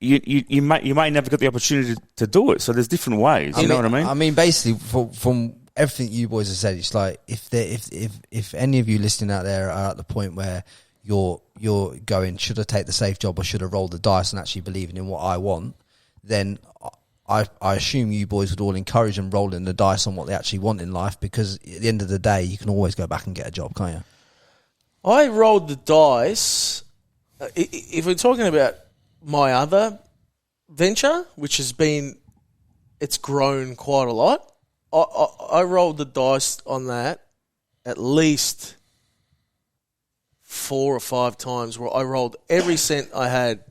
you may never get the opportunity to do it. So there's different ways. You know what I mean?
I mean, basically, from everything you boys have said, it's like if any of you listening out there are at the point where you're going, should I take the safe job or should I roll the dice and actually believing in what I want, then I assume you boys would all encourage them rolling the dice on what they actually want in life, because at the end of the day, you can always go back and get a job, can't you?
I rolled the dice. If we're talking about my other venture, which has been, it's grown quite a lot, I rolled the dice on that at least 4 or 5 times, where I rolled every cent I had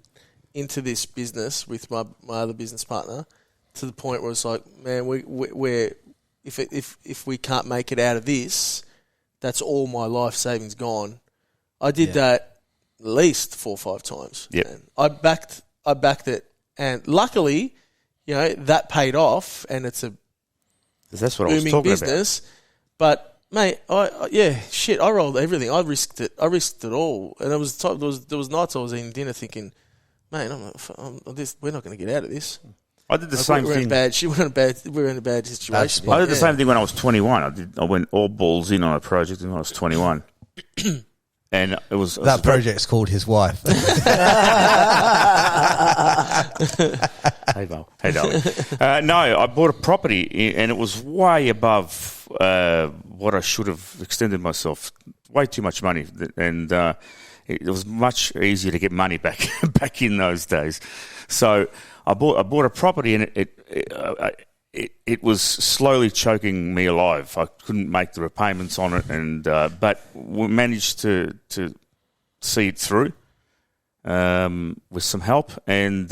into this business with my other business partner, to the point where it's like, man, we're if we can't make it out of this, that's all my life savings gone. I did that at least 4 or 5 times.
Yep.
And I backed it, and luckily, that paid off, and it's a
That's what I was
booming
talking
business. But mate, I rolled everything. I risked it all, and there was nights I was eating dinner thinking, mate, we're not going to get out of this.
I did the same thing.
We were in a bad situation.
I did the same thing when I was 21. I went all balls in on a project when I was 21. And it was
that project's called his wife.
Hey, Val. Hey, darling. No, I bought a property, and it was way above what I should have extended myself. Way too much money, and it was much easier to get money back in those days. So I bought a property, and it was slowly choking me alive. I couldn't make the repayments on it, and but we managed to see it through with some help, and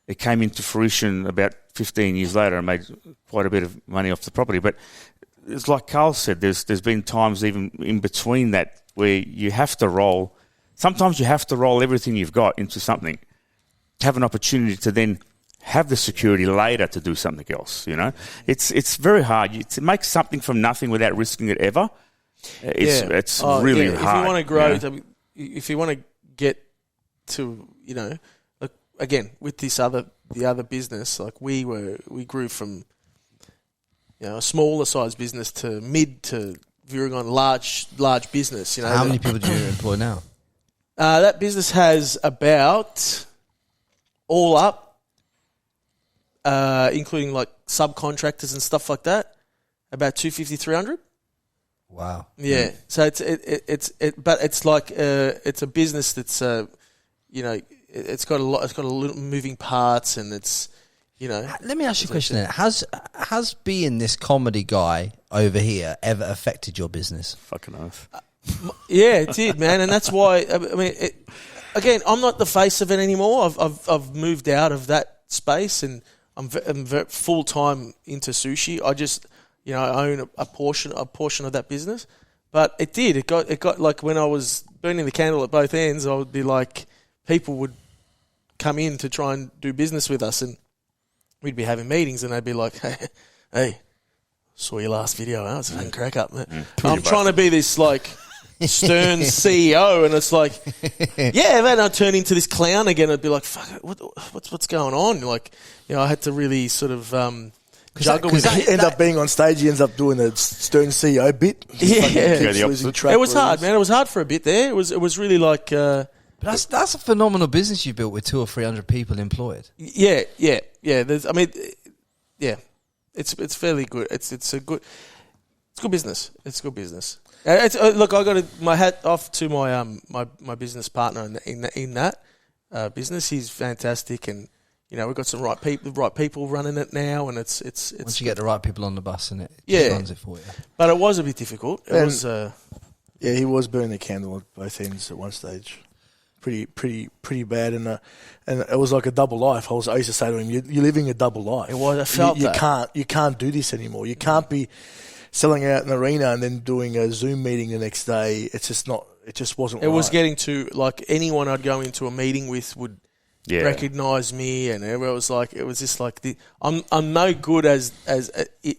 it came into fruition about 15 years later. I made quite a bit of money off the property. But it's like Carl said, there's been times even in between that where you have to roll. Sometimes you have to roll everything you've got into something, have an opportunity to then have the security later to do something else. It's very hard to make something from nothing without risking it ever. It's really hard.
If you want to grow, if you want to get to, like, again, with the other business, like we grew from, a smaller size business to mid to veering on large business.
How many people do you employ now?
That business has about, all up, including like subcontractors and stuff like that, about 250, 300.
Wow.
Yeah. So but it's like it's a business that's it's got a lot. It's got a little moving parts, and it's
Let me ask you a question then. Has being this comedy guy over here ever affected your business?
Fucking oath.
Yeah, it did, man, and that's why. I mean, again, I'm not the face of it anymore. I've moved out of that space, and I'm full time into sushi. I just I own a portion of that business, but it did. It got like, when I was burning the candle at both ends, I would be like, people would come in to try and do business with us, and we'd be having meetings, and they'd be like, hey, saw your last video. Huh? It's a fucking crack up, man. I'm trying to be this like stern CEO, and it's like, yeah, then I'd turn into this clown again. I'd be like, fuck, what's going on? Like, I had to really sort of juggle with
He ends up being on stage. He ends up doing the stern CEO bit.
It was hard, man. It was hard for a bit there. It was really like.
But that's a phenomenal business you built with 200 or 300 people employed.
Yeah. It's fairly good. It's good business. It's good business. Look, I got my hat off to my my business partner in that business. He's fantastic, and we've got some right people running it now, and it's
once you get the right people on the bus, and it just runs it for you.
But it was a bit difficult.
He was burning the candle at both ends at one stage. Pretty bad, and it was like a double life. I used to say to him, "You're living a double life."
It was. I felt
you can't do this anymore. You can't be selling out an arena and then doing a Zoom meeting the next day. It's just not. It just wasn't.
It was getting to, like, anyone I'd go into a meeting with would recognise me, and it was just like I'm no good as it.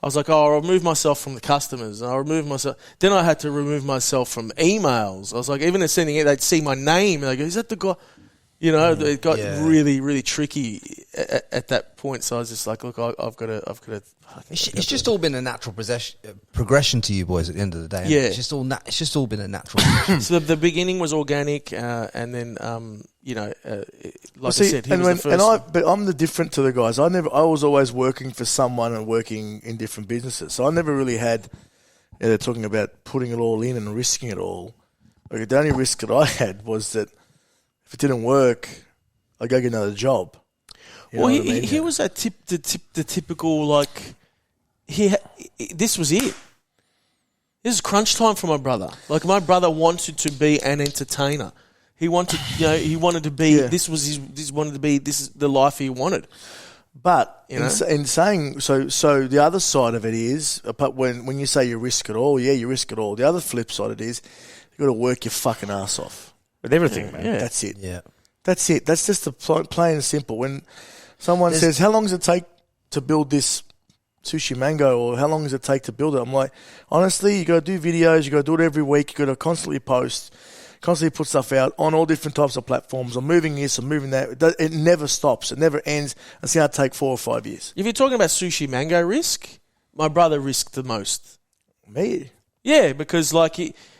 I was like, I'll remove myself from the customers, and I'll remove myself. Then I had to remove myself from emails. I was like, even sending it, they'd see my name, and they go, "Is that the guy?" You know, it got
Yeah.
really, really tricky at that point. So I was just like, look, I've got to.
It's just all been a natural progression to you boys at the end of the day.
Yeah.
It's just all been a natural progression.
So the beginning was organic, and then like I said, he
and
was the first.
but I'm the different to the guys. I was always working for someone and working in different businesses. So I never really had. They're talking about putting it all in and risking it all. Like the only risk that I had was that if it didn't work, I'd go get another job. You know
Well,
what I mean?
he was the typical like. This was it. This is crunch time for my brother. Like my brother wanted to be an entertainer. He wanted, he wanted to be.
Yeah.
This is the life he wanted.
But
You know?
in saying so the other side of it is, but when you say you risk it all, yeah, you risk it all. The other flip side of it is you got to work your fucking ass off.
With everything, man.
Yeah.
That's it.
Yeah.
That's it. That's just the plain and simple. When someone says, "How long does it take to build this Sooshi Mango?" or "How long does it take to build it?" I'm like, honestly, you got to do videos. You got to do it every week. You got to constantly post, constantly put stuff out on all different types of platforms. I'm moving this, I'm moving that. It never stops. It never ends. It's going to take 4 or 5 years.
If you're talking about Sooshi Mango risk, my brother risked the most.
Me?
Yeah, because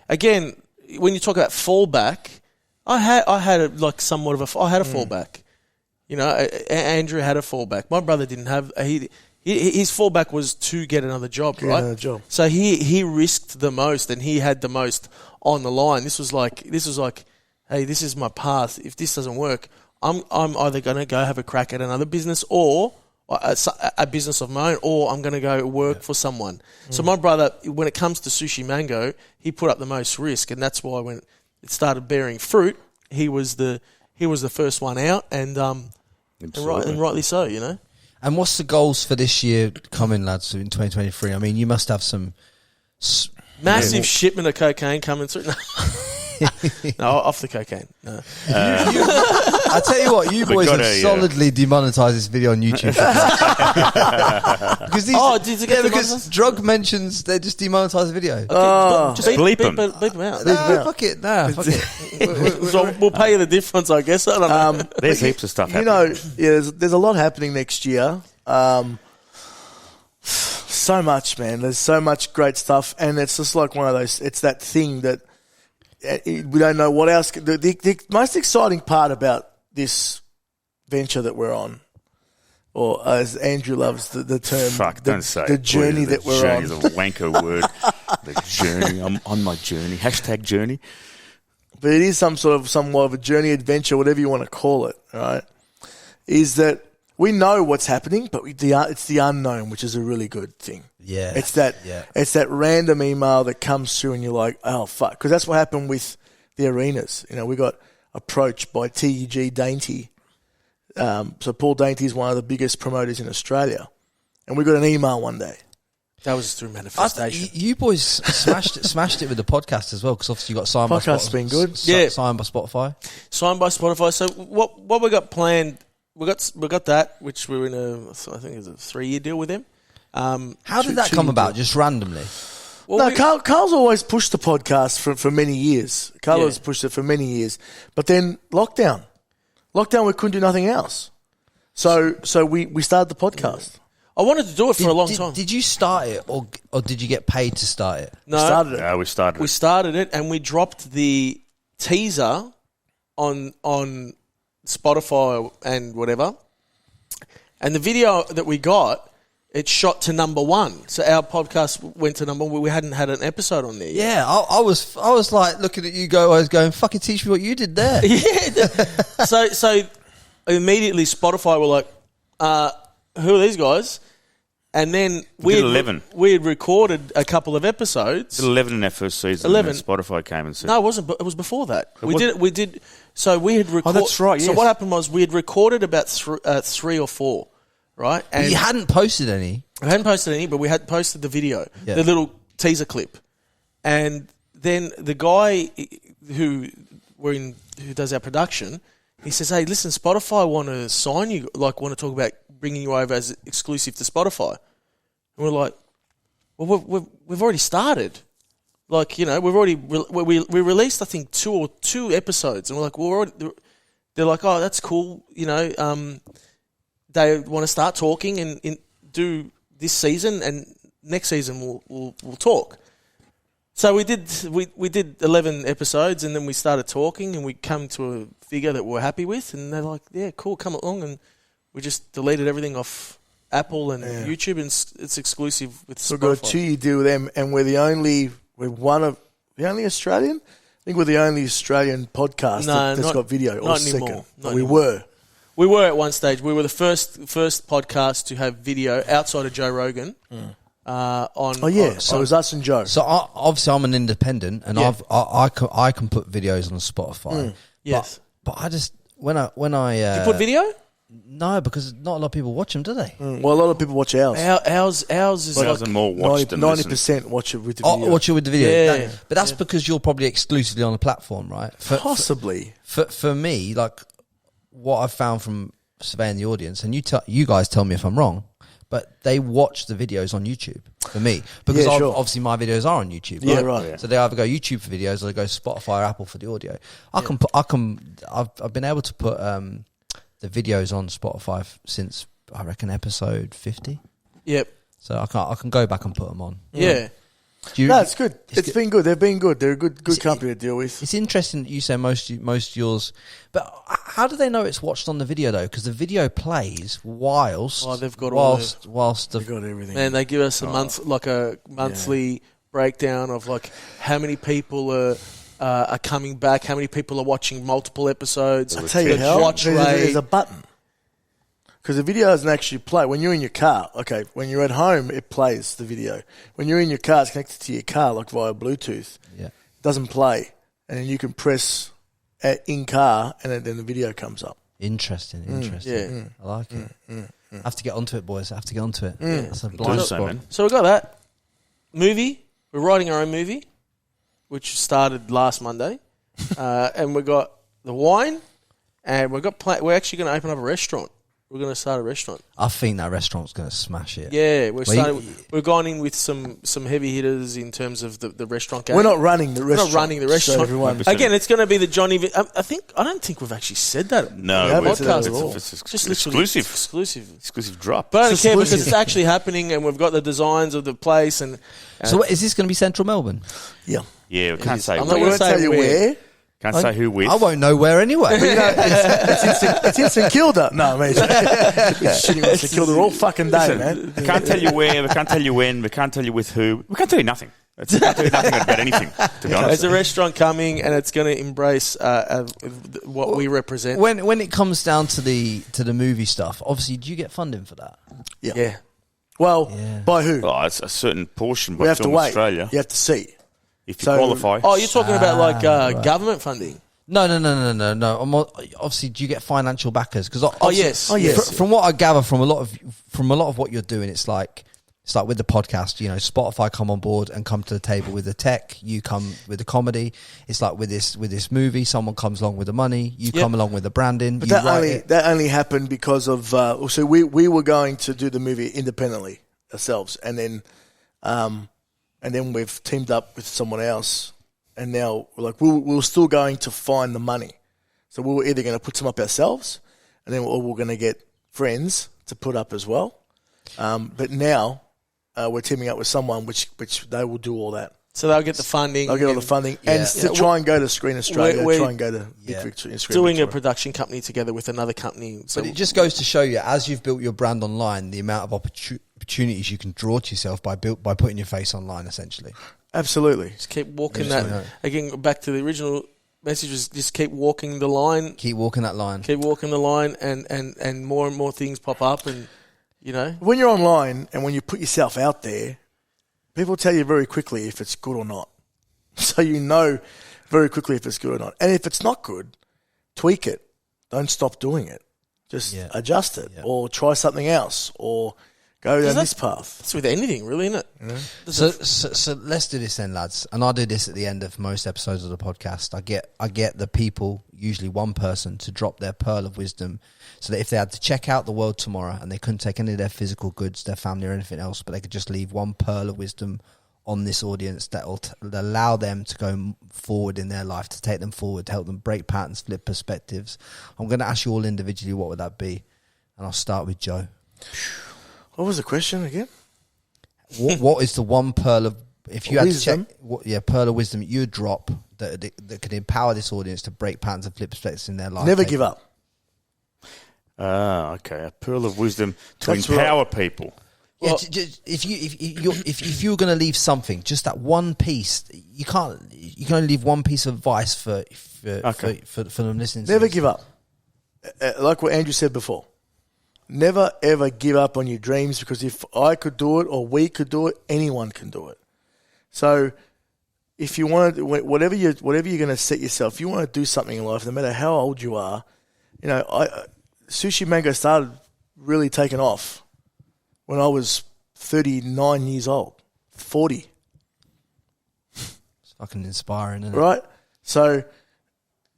again, when you talk about fallback, I had I had a fallback. You know, Andrew had a fallback. My brother didn't have. His fallback was to get another job, right?
Another job.
So he risked the most, and he had the most on the line. This was like, hey, this is my path. If this doesn't work, I'm either going to go have a crack at another business or a business of my own, or I'm going to go work for someone. So my brother, when it comes to Sooshi Mango, he put up the most risk, and that's why when it started bearing fruit, he was the first one out, and rightly so, you know.
And what's the goals for this year coming, lads, in 2023? I mean, you must have some...
Massive shipment of cocaine coming through. No, off the cocaine. No.
I tell you what, you boys have solidly demonetized this video on YouTube. Because
did you get
because drug mentions, they just demonetize the video.
Just
bleep them.
Bleep them out.
Fuck it. Fuck it.
So we'll pay you the difference, I guess. I don't know.
There's heaps of stuff
You
happening.
know, there's a lot happening next year. So much, man. There's so much great stuff, and it's just like one of those. It's that thing that we don't know what else. The most exciting part about this venture that we're on, or as Andrew loves the term,
Don't say
the
it,
journey
please.
that we're
journey
on.
is a wanker word. The journey. I'm on my journey. #journey.
But it is somewhat of a journey, adventure, whatever you want to call it. Right? Is that we know what's happening, but it's the unknown, which is a really good thing.
Yeah.
It's that random email that comes through and you're like, oh, fuck. Because that's what happened with the arenas. You know, we got approached by TEG Dainty. So Paul Dainty is one of the biggest promoters in Australia. And we got an email one day.
That was through manifestation.
You boys smashed it with the podcast as well, because obviously you got signed by Spotify.
Podcast's been good.
Signed by Spotify.
Signed by Spotify. So what we got planned? We got that, which we're in I think it's a 3-year deal with them.
How did that come about? Just randomly?
Well,
Carl's always pushed the podcast for many years. Carlo's pushed it for many years. But then lockdown, we couldn't do nothing else. So we started the podcast.
I wanted to do it for a long time.
Did you start it, or did you get paid to start it?
No,
We started it.
Yeah, we started.
we started it, and we dropped the teaser on Spotify and whatever. And the video that we got, it shot to #1. So our podcast went to #1. We hadn't had an episode on there yet.
Yeah, I was like looking at you I was going, fucking teach me what you did there.
Yeah. So immediately Spotify were like, who are these guys? And then we
did 11.
We had recorded a couple of episodes.
Did 11 in our first season.
11.
And then Spotify came and said,
No, it wasn't. But it was before that. We did. So we had recorded.
Oh, that's right.
So
yes.
what happened was we had recorded about 3 or 4, right? And
You hadn't posted any.
I hadn't posted any, but we had posted the video,
Yeah.
the little teaser clip, and then the guy who does our production, he says, "Hey, listen, Spotify want to sign you, want to talk about bringing you over as exclusive to Spotify." And we're like, "Well, we've already started. We've already we released I think two episodes, and we're like, they're like, oh, that's cool. You know, they want to start talking and do this season, and next season we'll talk. So we did 11 episodes, and then we started talking, and we come to a figure that we're happy with, and they're like, yeah, cool, come along, and we just deleted everything off Apple and YouTube, and it's exclusive with Spotify.
We've got a 2-year deal with them, and we're the only Australian. I think we're the only Australian podcast that's got video.
Not
second.
anymore.
We were.
We were at one stage. We were the first podcast to have video outside of Joe Rogan. So
it was us and Joe.
So obviously I'm an independent, and I can put videos on Spotify.
Yes,
but I just when I
you put video?
No, because not a lot of people watch them, do they?
Well, a lot of people watch ours.
Ours is
Ours are more watched than
90% watch it with the video.
Watch it with the video.
Yeah.
But that's because you're probably exclusively on the platform, right?
Possibly.
For me, like what I've found from surveying the audience, and you guys tell me if I'm wrong, but they watch the videos on YouTube for me because obviously my videos are on YouTube.
Yeah,
right.
right. Yeah.
So they either go YouTube for videos or they go Spotify or Apple for the audio. I've been able to put the videos on Spotify since I reckon episode 50.
Yep.
So I can go back and put them on.
Yeah.
No, it's good. It's been good. They've been good. They're a good company to deal with.
It's interesting that you say most yours, but how do they know it's watched on the video though? Because the video plays whilst
they've got
whilst
They've got everything.
And they give us a monthly breakdown of like how many people are coming back, how many people are watching multiple episodes.
I'll tell you how.
Watch rate.
There's a button. Because the video doesn't actually play. When you're in your car, okay, when you're at home, it plays the video. When you're in your car, it's connected to your car, like via Bluetooth.
Yeah.
It doesn't play. And then you can press in car, and then the video comes up.
Interesting.
Yeah.
I like it. I have to get onto it, boys. I have to get onto it. That's a blind spot.
man.
So we got that movie. We're writing our own movie, which started last Monday, and we got the wine, and we're actually going to open up a restaurant. We're going to start a restaurant.
I think that restaurant's going to smash it.
Yeah, we've gone in with some heavy hitters in terms of the restaurant game.
We're not running the restaurant.
We're not running the restaurant.
So everyone,
again, it's going to be the Johnny. I don't think we've actually said that.
No,
podcast.
It's
Just
exclusive drop.
But I don't care because it's actually happening, and we've got the designs of the place. And
so, is this going to be Central Melbourne?
Yeah.
Yeah, we can't say.
I'm
not going to tell you where.
Can't say who with.
I won't know where anyway.
It's in St Kilda. No, mate. It's shitting on St Kilda all fucking day, man.
We can't tell you where, we can't tell you when, we can't tell you with who. We can't tell you nothing. We can't tell you nothing about anything, to be honest.
There's a restaurant coming, and it's going to embrace what we represent.
When it comes down to the movie stuff, obviously, do you get funding for that?
Yeah. Well, by who?
Oh, it's a certain portion
We
by
have to
Film
wait.
Australia.
You have to see.
If you qualify.
Oh, you're talking about like government funding?
No. Obviously, do you get financial backers? Because
yes.
From what I gather from a lot of what you're doing, it's like with the podcast. You know, Spotify come on board and come to the table with the tech. You come with the comedy. It's like with this movie, someone comes along with the money. You come along with the branding.
But that only happened because of. So we were going to do the movie independently ourselves, and then we've teamed up with someone else, and now we're still going to find the money. So we were either going to put some up ourselves, and then we're going to get friends to put up as well. But now we're teaming up with someone which they will do all that.
So they'll get the funding.
They'll get all the funding and to try and go to Screen Australia, try and go to Big Victory.
Doing a production company together with another company.
But it just goes to show you, as you've built your brand online, the amount of opportunities you can draw to yourself by putting your face online, essentially.
Absolutely.
Just keep walking that. Again, back to the original message was just keep walking the line.
Keep walking that line.
Keep walking the line, and more things pop up, and you know.
When you're online and when you put yourself out there, people tell you very quickly if it's good or not. So you know very quickly if it's good or not. And if it's not good, tweak it. Don't stop doing it. Just adjust it or try something else or go down this path.
That's with anything, really, isn't it?
Yeah. So let's do this then, lads. And I do this at the end of most episodes of the podcast. I get the people, usually one person, to drop their pearl of wisdom so that if they had to check out the world tomorrow and they couldn't take any of their physical goods, their family or anything else, but they could just leave one pearl of wisdom on this audience that will allow them to go forward in their life, to take them forward, to help them break patterns, flip perspectives? I'm going to ask you all individually, what would that be? And I'll start with Joe.
What was the question again?
What is the one pearl of, if you had
Wisdom?
to check, pearl of wisdom you would drop that could empower this audience to break patterns and flip perspectives in their life?
Never give up.
Okay. A pearl of wisdom to
That's
empower people.
Yeah, if you were going to leave something, just that one piece, you can only leave one piece of advice for them listening.
Never
to
give up. Like what Andrew said before. Never ever give up on your dreams, because if I could do it or we could do it, anyone can do it. So if you want to, whatever you're going to set yourself, if you want to do something in life, no matter how old you are, Sooshi Mango started really taking off when I was 39 years old, 40.
It's fucking inspiring, isn't it?
Right? So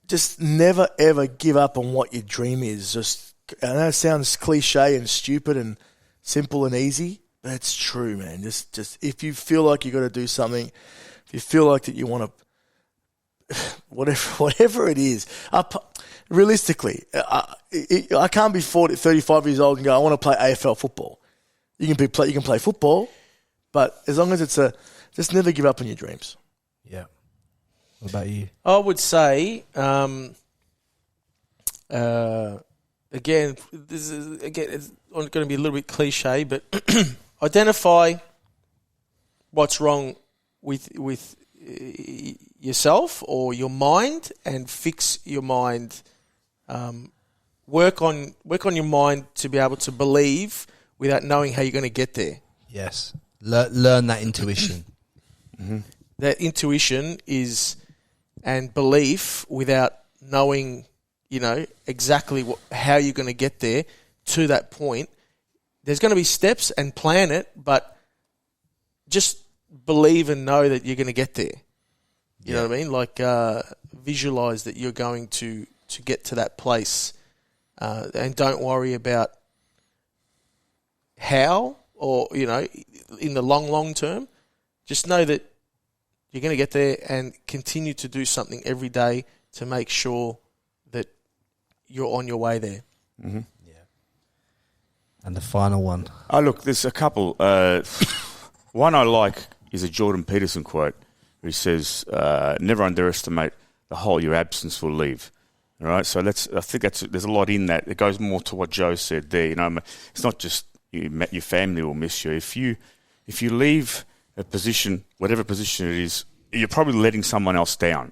just never, ever give up on what your dream is. I know it sounds cliche and stupid and simple and easy, but it's true, man. Just if you feel like you got to do something, if you feel like that you want to, whatever it is, realistically, I can't be 35 years old and go, I want to play AFL football. You can play football, but as long as it's just never give up on your dreams.
Yeah. What about you?
I would say, again, it's going to be a little bit cliche, but identify what's wrong with yourself or your mind, and fix your mind. Work on your mind to be able to believe without knowing how you're going to get there.
Yes. Learn that intuition.
Mm-hmm. That intuition is, and belief without knowing, exactly how you're going to get there to that point. There's going to be steps, and plan it, but just believe and know that you're going to get there. You know what I mean? Like visualize that you're going to get to that place, and don't worry about how, or in the long term. Just know that you're going to get there, and continue to do something every day to make sure that you're on your way there.
Mm-hmm.
Yeah. And the final one.
Oh, look, there's a couple. One I like is a Jordan Peterson quote. He says, "Never underestimate the hole your absence will leave." All right, so I think there's a lot in that. It goes more to what Joe said there. It's not just your family will miss you. If you leave a position, whatever position it is, you're probably letting someone else down.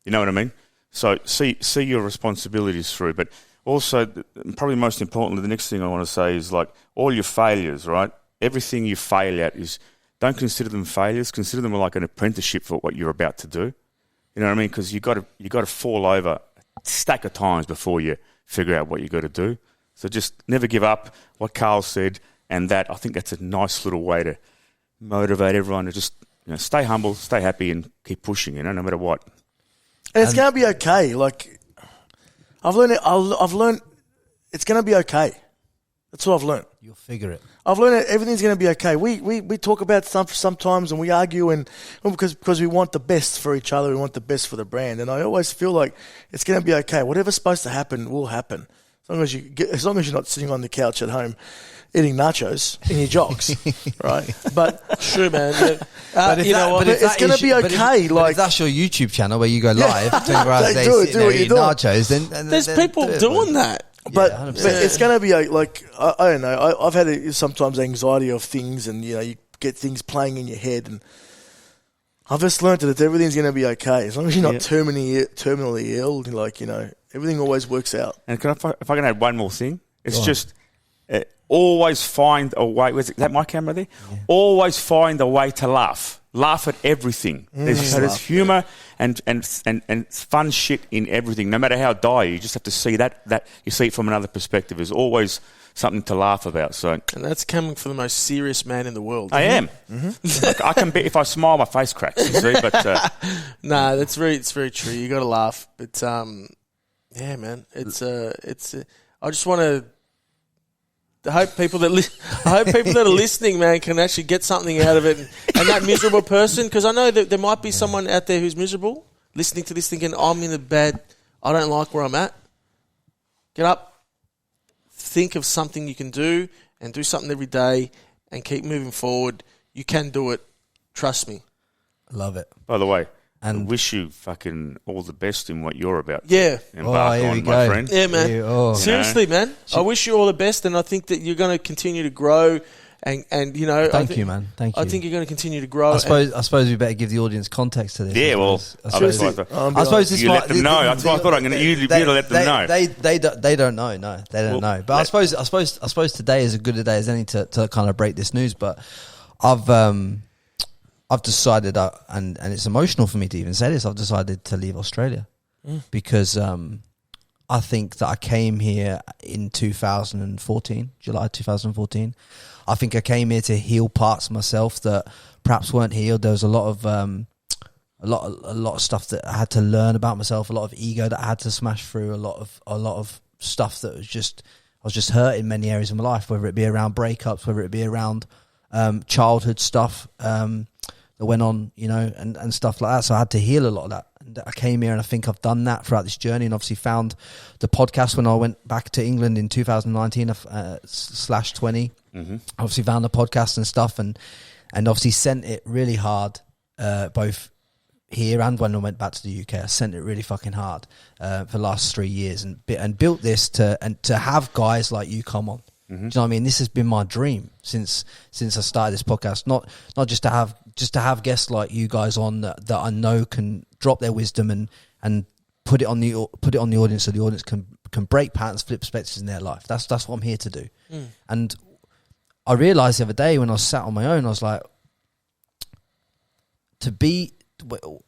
You know what I mean? So see your responsibilities through. But also, probably most importantly, the next thing I want to say is, like, all your failures, right? Everything you fail at don't consider them failures. Consider them like an apprenticeship for what you're about to do. You know what I mean? Because you got to fall over a stack of times before you figure out what you got to do. So just never give up. What Carl said, and I think that's a nice little way to motivate everyone to just stay humble, stay happy, and keep pushing. No matter what.
And it's going to be okay. Like I've learned it's going to be okay. That's what I've learned.
You'll figure it.
I've learned that everything's going to be okay. We talk about stuff sometimes, and we argue, because we want the best for each other, we want the best for the brand. And I always feel like it's going to be okay. Whatever's supposed to happen will happen, as long as you're not sitting on the couch at home eating nachos in your jocks, right? But
true, man.
It's going to be okay.
If that's your YouTube channel where you go live 24 hours a day sitting there eating nachos, then
there's people doing that.
But,
Yeah, 100%.
but it's going to be like, I don't know. I've had sometimes anxiety of things, and you get things playing in your head, and I've just learned that everything's going to be okay as long as you're not terminally ill. Everything always works out.
And if I can add one more thing, it's just always find a way. Is that my camera there? Yeah. Always find a way to laugh. Laugh at everything. There's humour and fun shit in everything. No matter how dire, you just have to see that you see it from another perspective. There's always something to laugh about. So,
and that's coming from the most serious man in the world.
I am. Mm-hmm. I can bet if I smile, my face cracks. You see, but
no, it's very true. You got to laugh, but yeah, man, I just want to I hope people that are listening, man, can actually get something out of it. And that miserable person, because I know that there might be someone out there who's miserable, listening to this, thinking, I'm in a bad, I don't like where I'm at. Get up, think of something you can do, and do something every day, and keep moving forward. You can do it. Trust me.
Love it.
By the way,
And
I wish you fucking all the best in what you're about
Yeah.
to embark
here we
on, my
go.
friend.
Yeah, man.
Yeah,
Seriously, man. I wish you all the best, and I think that you're going to continue to grow. And you know,
Thank you, man. Thank you.
I think you're going to continue to grow.
I suppose we better give the audience context to this.
Yeah, well,
I suppose this
you let them know. That's why I thought you'd let them know.
They don't know. No, they don't know. But I suppose today is as good a day as any to kind of break this news. But I've decided, and it's emotional for me to even say this, I've decided to leave Australia because I think that I came here in 2014, July 2014. I think I came here to heal parts of myself that perhaps weren't healed. There was a lot of stuff that I had to learn about myself, a lot of ego that I had to smash through, a lot of stuff that I was just hurt in many areas of my life, whether it be around breakups, whether it be around childhood stuff that went on, you know, and stuff like that. So I had to heal a lot of that. And I came here, and I think I've done that throughout this journey, and obviously found the podcast when I went back to England in 2019 /20. Mm-hmm. Obviously found the podcast and stuff, and obviously sent it really hard, both here and when I went back to the UK. I sent it really fucking hard for the last 3 years, and built this to have guys like you come on. Mm-hmm. Do you know what I mean? This has been my dream since I started this podcast. Not just to have guests like you guys on that I know can drop their wisdom and put it on the audience, so the audience can break patterns, flip perspectives in their life. That's what I'm here to do. And I realised the other day when I was sat on my own, I was like,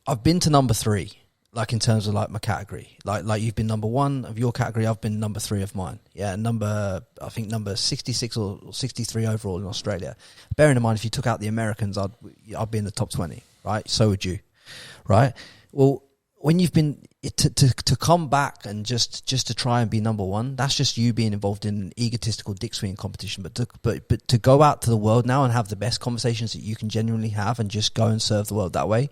I've been to number 3. Like in terms of like my category, like you've been number 1 of your category, I've been number 3 of mine. Yeah, I think number 66 or 63 overall in Australia. Bearing in mind, if you took out the Americans, I'd be in the top 20, right? So would you, right? Well, when you've been to come back and just to try and be number 1, that's just you being involved in an egotistical dick swinging competition. But to go out to the world now and have the best conversations that you can genuinely have and just go and serve the world that way,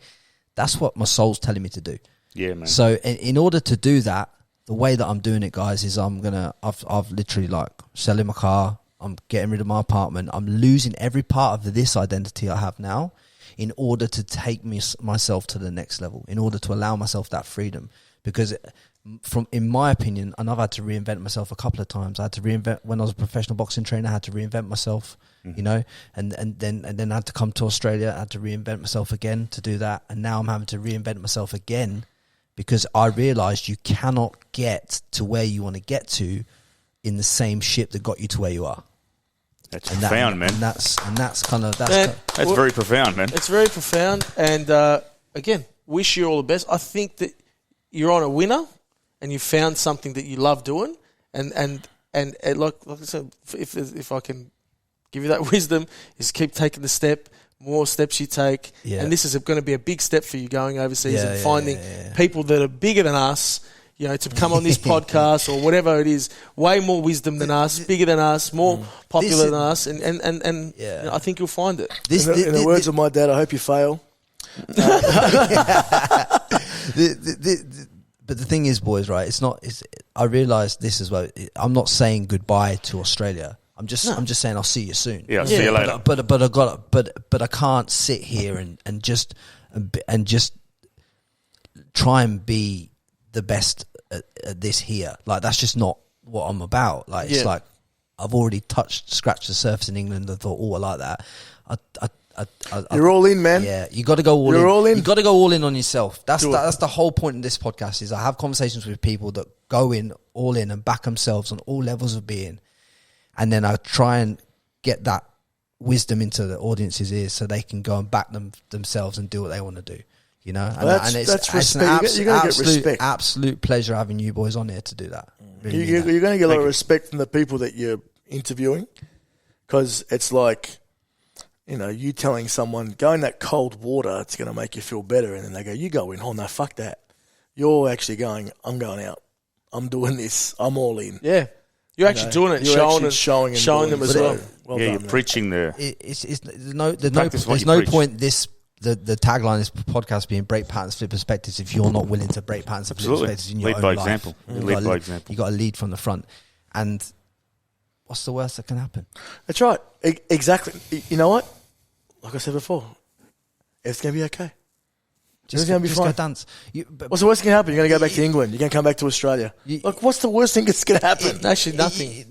that's what my soul's telling me to do.
Yeah, man.
So in order to do that, the way that I'm doing it, guys, is I've literally like selling my car. I'm getting rid of my apartment. I'm losing every part of this identity I have now in order to take myself to the next level, in order to allow myself that freedom. Because in my opinion, and I've had to reinvent myself a couple of times. I had to reinvent when I was a professional boxing trainer. I had to reinvent myself, you know, and then I had to come to Australia. I had to reinvent myself again to do that. And now I'm having to reinvent myself again, because I realised you cannot get to where you want to get to in the same ship that got you to where you are.
That's profound, man.
And that's kind of
that's very profound, man.
It's very profound, and again, wish you all the best. I think that you're on a winner, and you found something that you love doing, and like I said, if I can give you that wisdom, is keep taking the step. More steps you take, and this is going to be a big step for you going overseas and finding people that are bigger than us, you know, to come on this podcast or whatever it is, way more wisdom than us, bigger than us, more popular than us, and you know, I think you'll find it.
In the words of my dad, I hope you fail.
But the thing is, boys, right? I realise this as well. I'm not saying goodbye to Australia. I'm just saying I'll see you soon.
Yeah, I'll see you later.
But I can't sit here and just try and be the best at this here. Like, that's just not what I'm about. Like, it's like I've already scratched the surface in England and thought, oh, I like that.
You're all in, man.
Yeah, you got to go all in.
You're all in.
You got to go all in on yourself. That's the whole point of this podcast. Is I have conversations with people that go in all in and back themselves on all levels of being. And then I try and get that wisdom into the audience's ears so they can go and back themselves and do what they want to do. You know,
that's respect. You're going to get respect.
Absolute pleasure having you boys on here to do that. Really
you're going to get a lot of respect from the people that you're interviewing, because it's like, you know, you telling someone, go in that cold water, it's going to make you feel better. And then they go, you go in. Oh, no, fuck that. You're actually going, I'm going out. I'm doing this. I'm all in.
Yeah. You're actually doing it,
You're
showing
actually showing
them as well.
Well
yeah,
done,
you're
mate.
preaching there.
There's no
Practice what
there's
you
no
preach.
point the tagline of this podcast being break patterns, flip perspectives if you're not willing to break patterns and flip
Absolutely.
perspectives in your
Lead
own
by
life.
example.
You
Lead
gotta
by
lead-
example.
You got to lead from the front, and what's the worst that can happen?
That's right. Exactly. You know what? Like I said before, it's going to be okay.
Just,
gonna be
just
fine.
go dance.
What's the worst thing that can happen? You're going to go back to England. You're going to come back to Australia. Look, what's the worst thing that's going to happen?
Actually, nothing.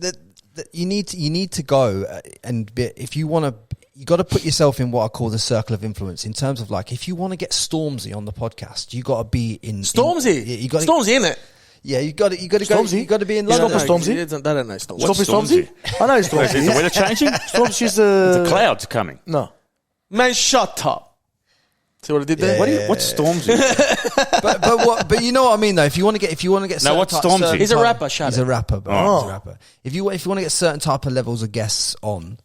You need to go and be, if you want to. You got to put yourself in what I call the circle of influence. In terms of like, if you want to get Stormzy on the podcast, you got to be in
Stormzy.
You got
Stormzy in it.
Yeah, you got to go.
Stormzy?
You got to be in
Stop
London.
it, Stormzy.
They don't know Stormzy.
Stop it,
Stormzy?
Stormzy. I know Stormzy.
Is the weather changing?
Stormzy's
The clouds are coming.
No.
Man, shut up. See what I did there?
Yeah.
What's Stormzy?
But you know what I mean though. If you want to get
Now, what's Stormzy?
He's a rapper, shut
He's
it.
a rapper, bro.
Oh.
He's a rapper. If you want to get certain type of levels of guests on,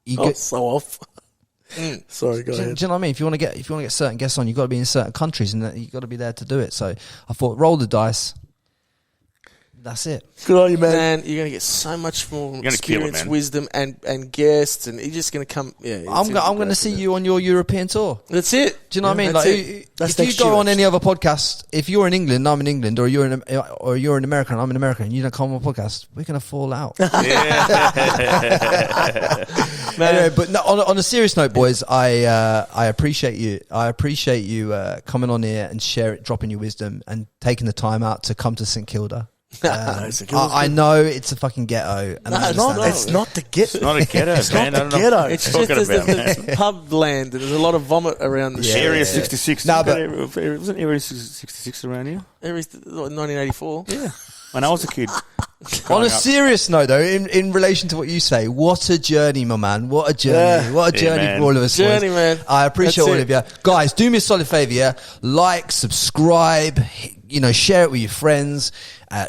you
Oh,
get.
so off. Sorry, go
Do you
ahead.
know what I mean? If you want to get certain guests on, you got to be in certain countries, and you got to be there to do it. So I thought, roll the dice. That's it.
Good on you, man.
Man, you're going to get so much more
gonna kill it,
experience,
man.
wisdom, and guests, and you're just going to come. Yeah,
I'm going to see you on your European tour.
That's it.
Do you know what I mean?
That's
Like,
it.
That's
if you
next
go
year,
on any
actually.
other podcast, if you're in England, I'm in England, or you're in America, and I'm in America, and you don't come on my podcast, we're going to fall out. Anyway, but no, on a serious note, boys, I appreciate you. I appreciate you coming on here and dropping your wisdom and taking the time out to come to St Kilda.
St Kilda's
I know it's a fucking ghetto. And I understand that.
It's not the ghetto.
Not a ghetto,
It's
man.
not
I
the
don't know
ghetto.
what
It's
you're
just
talking about,
there's pub land, and there's a lot of vomit around the shit.
Area 66.
No,
Wasn't Area 66 around here?
Area's 1984.
Yeah. When I was a kid.
On a serious note, though, in relation to what you say, what a journey, my man. What a journey.
Yeah.
What a
Yeah,
journey
man.
for all of us.
Journey,
boys.
man.
I appreciate
That's
all
it.
of you. Guys, do me a solid favour, yeah? Like, subscribe, share it with your friends.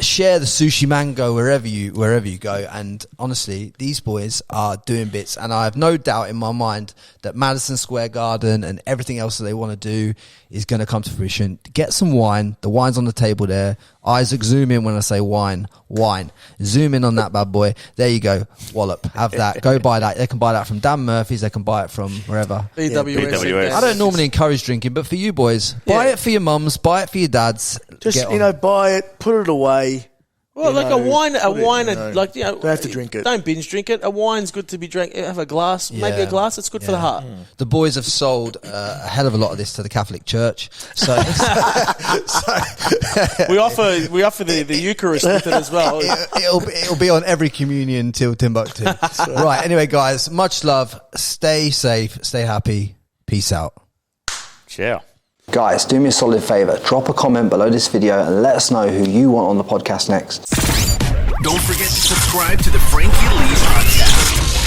Share the Sooshi Mango wherever you go. And honestly, these boys are doing bits, and I have no doubt in my mind that Madison Square Garden and everything else that they want to do is going to come to fruition. Get some wine. The wine's on the table there. Isaac, zoom in when I say wine. Wine. Zoom in on that bad boy. There you go. Wallop. Have that. Go buy that. They can buy that from Dan Murphy's. They can buy it from wherever.
BWS.
I don't normally encourage drinking, but for you boys, buy it for your mums, buy it for your dads.
Just,
Get on.
buy it, put it away.
Well, like a wine,
Don't
don't
have to drink it.
Don't binge drink it. A wine's good to be drank. Have a glass, maybe
Yeah.
a glass. It's good for the heart.
The boys have sold a hell of a lot of this to the Catholic Church. So
We offer the Eucharist with it as well.
it'll be on every communion till Timbuktu. Right. Anyway, guys, much love. Stay safe. Stay happy. Peace out.
Ciao.
Guys, do me a solid favour. Drop a comment below this video and let us know who you want on the podcast next.
Don't forget to subscribe to the Frankie Lee's podcast.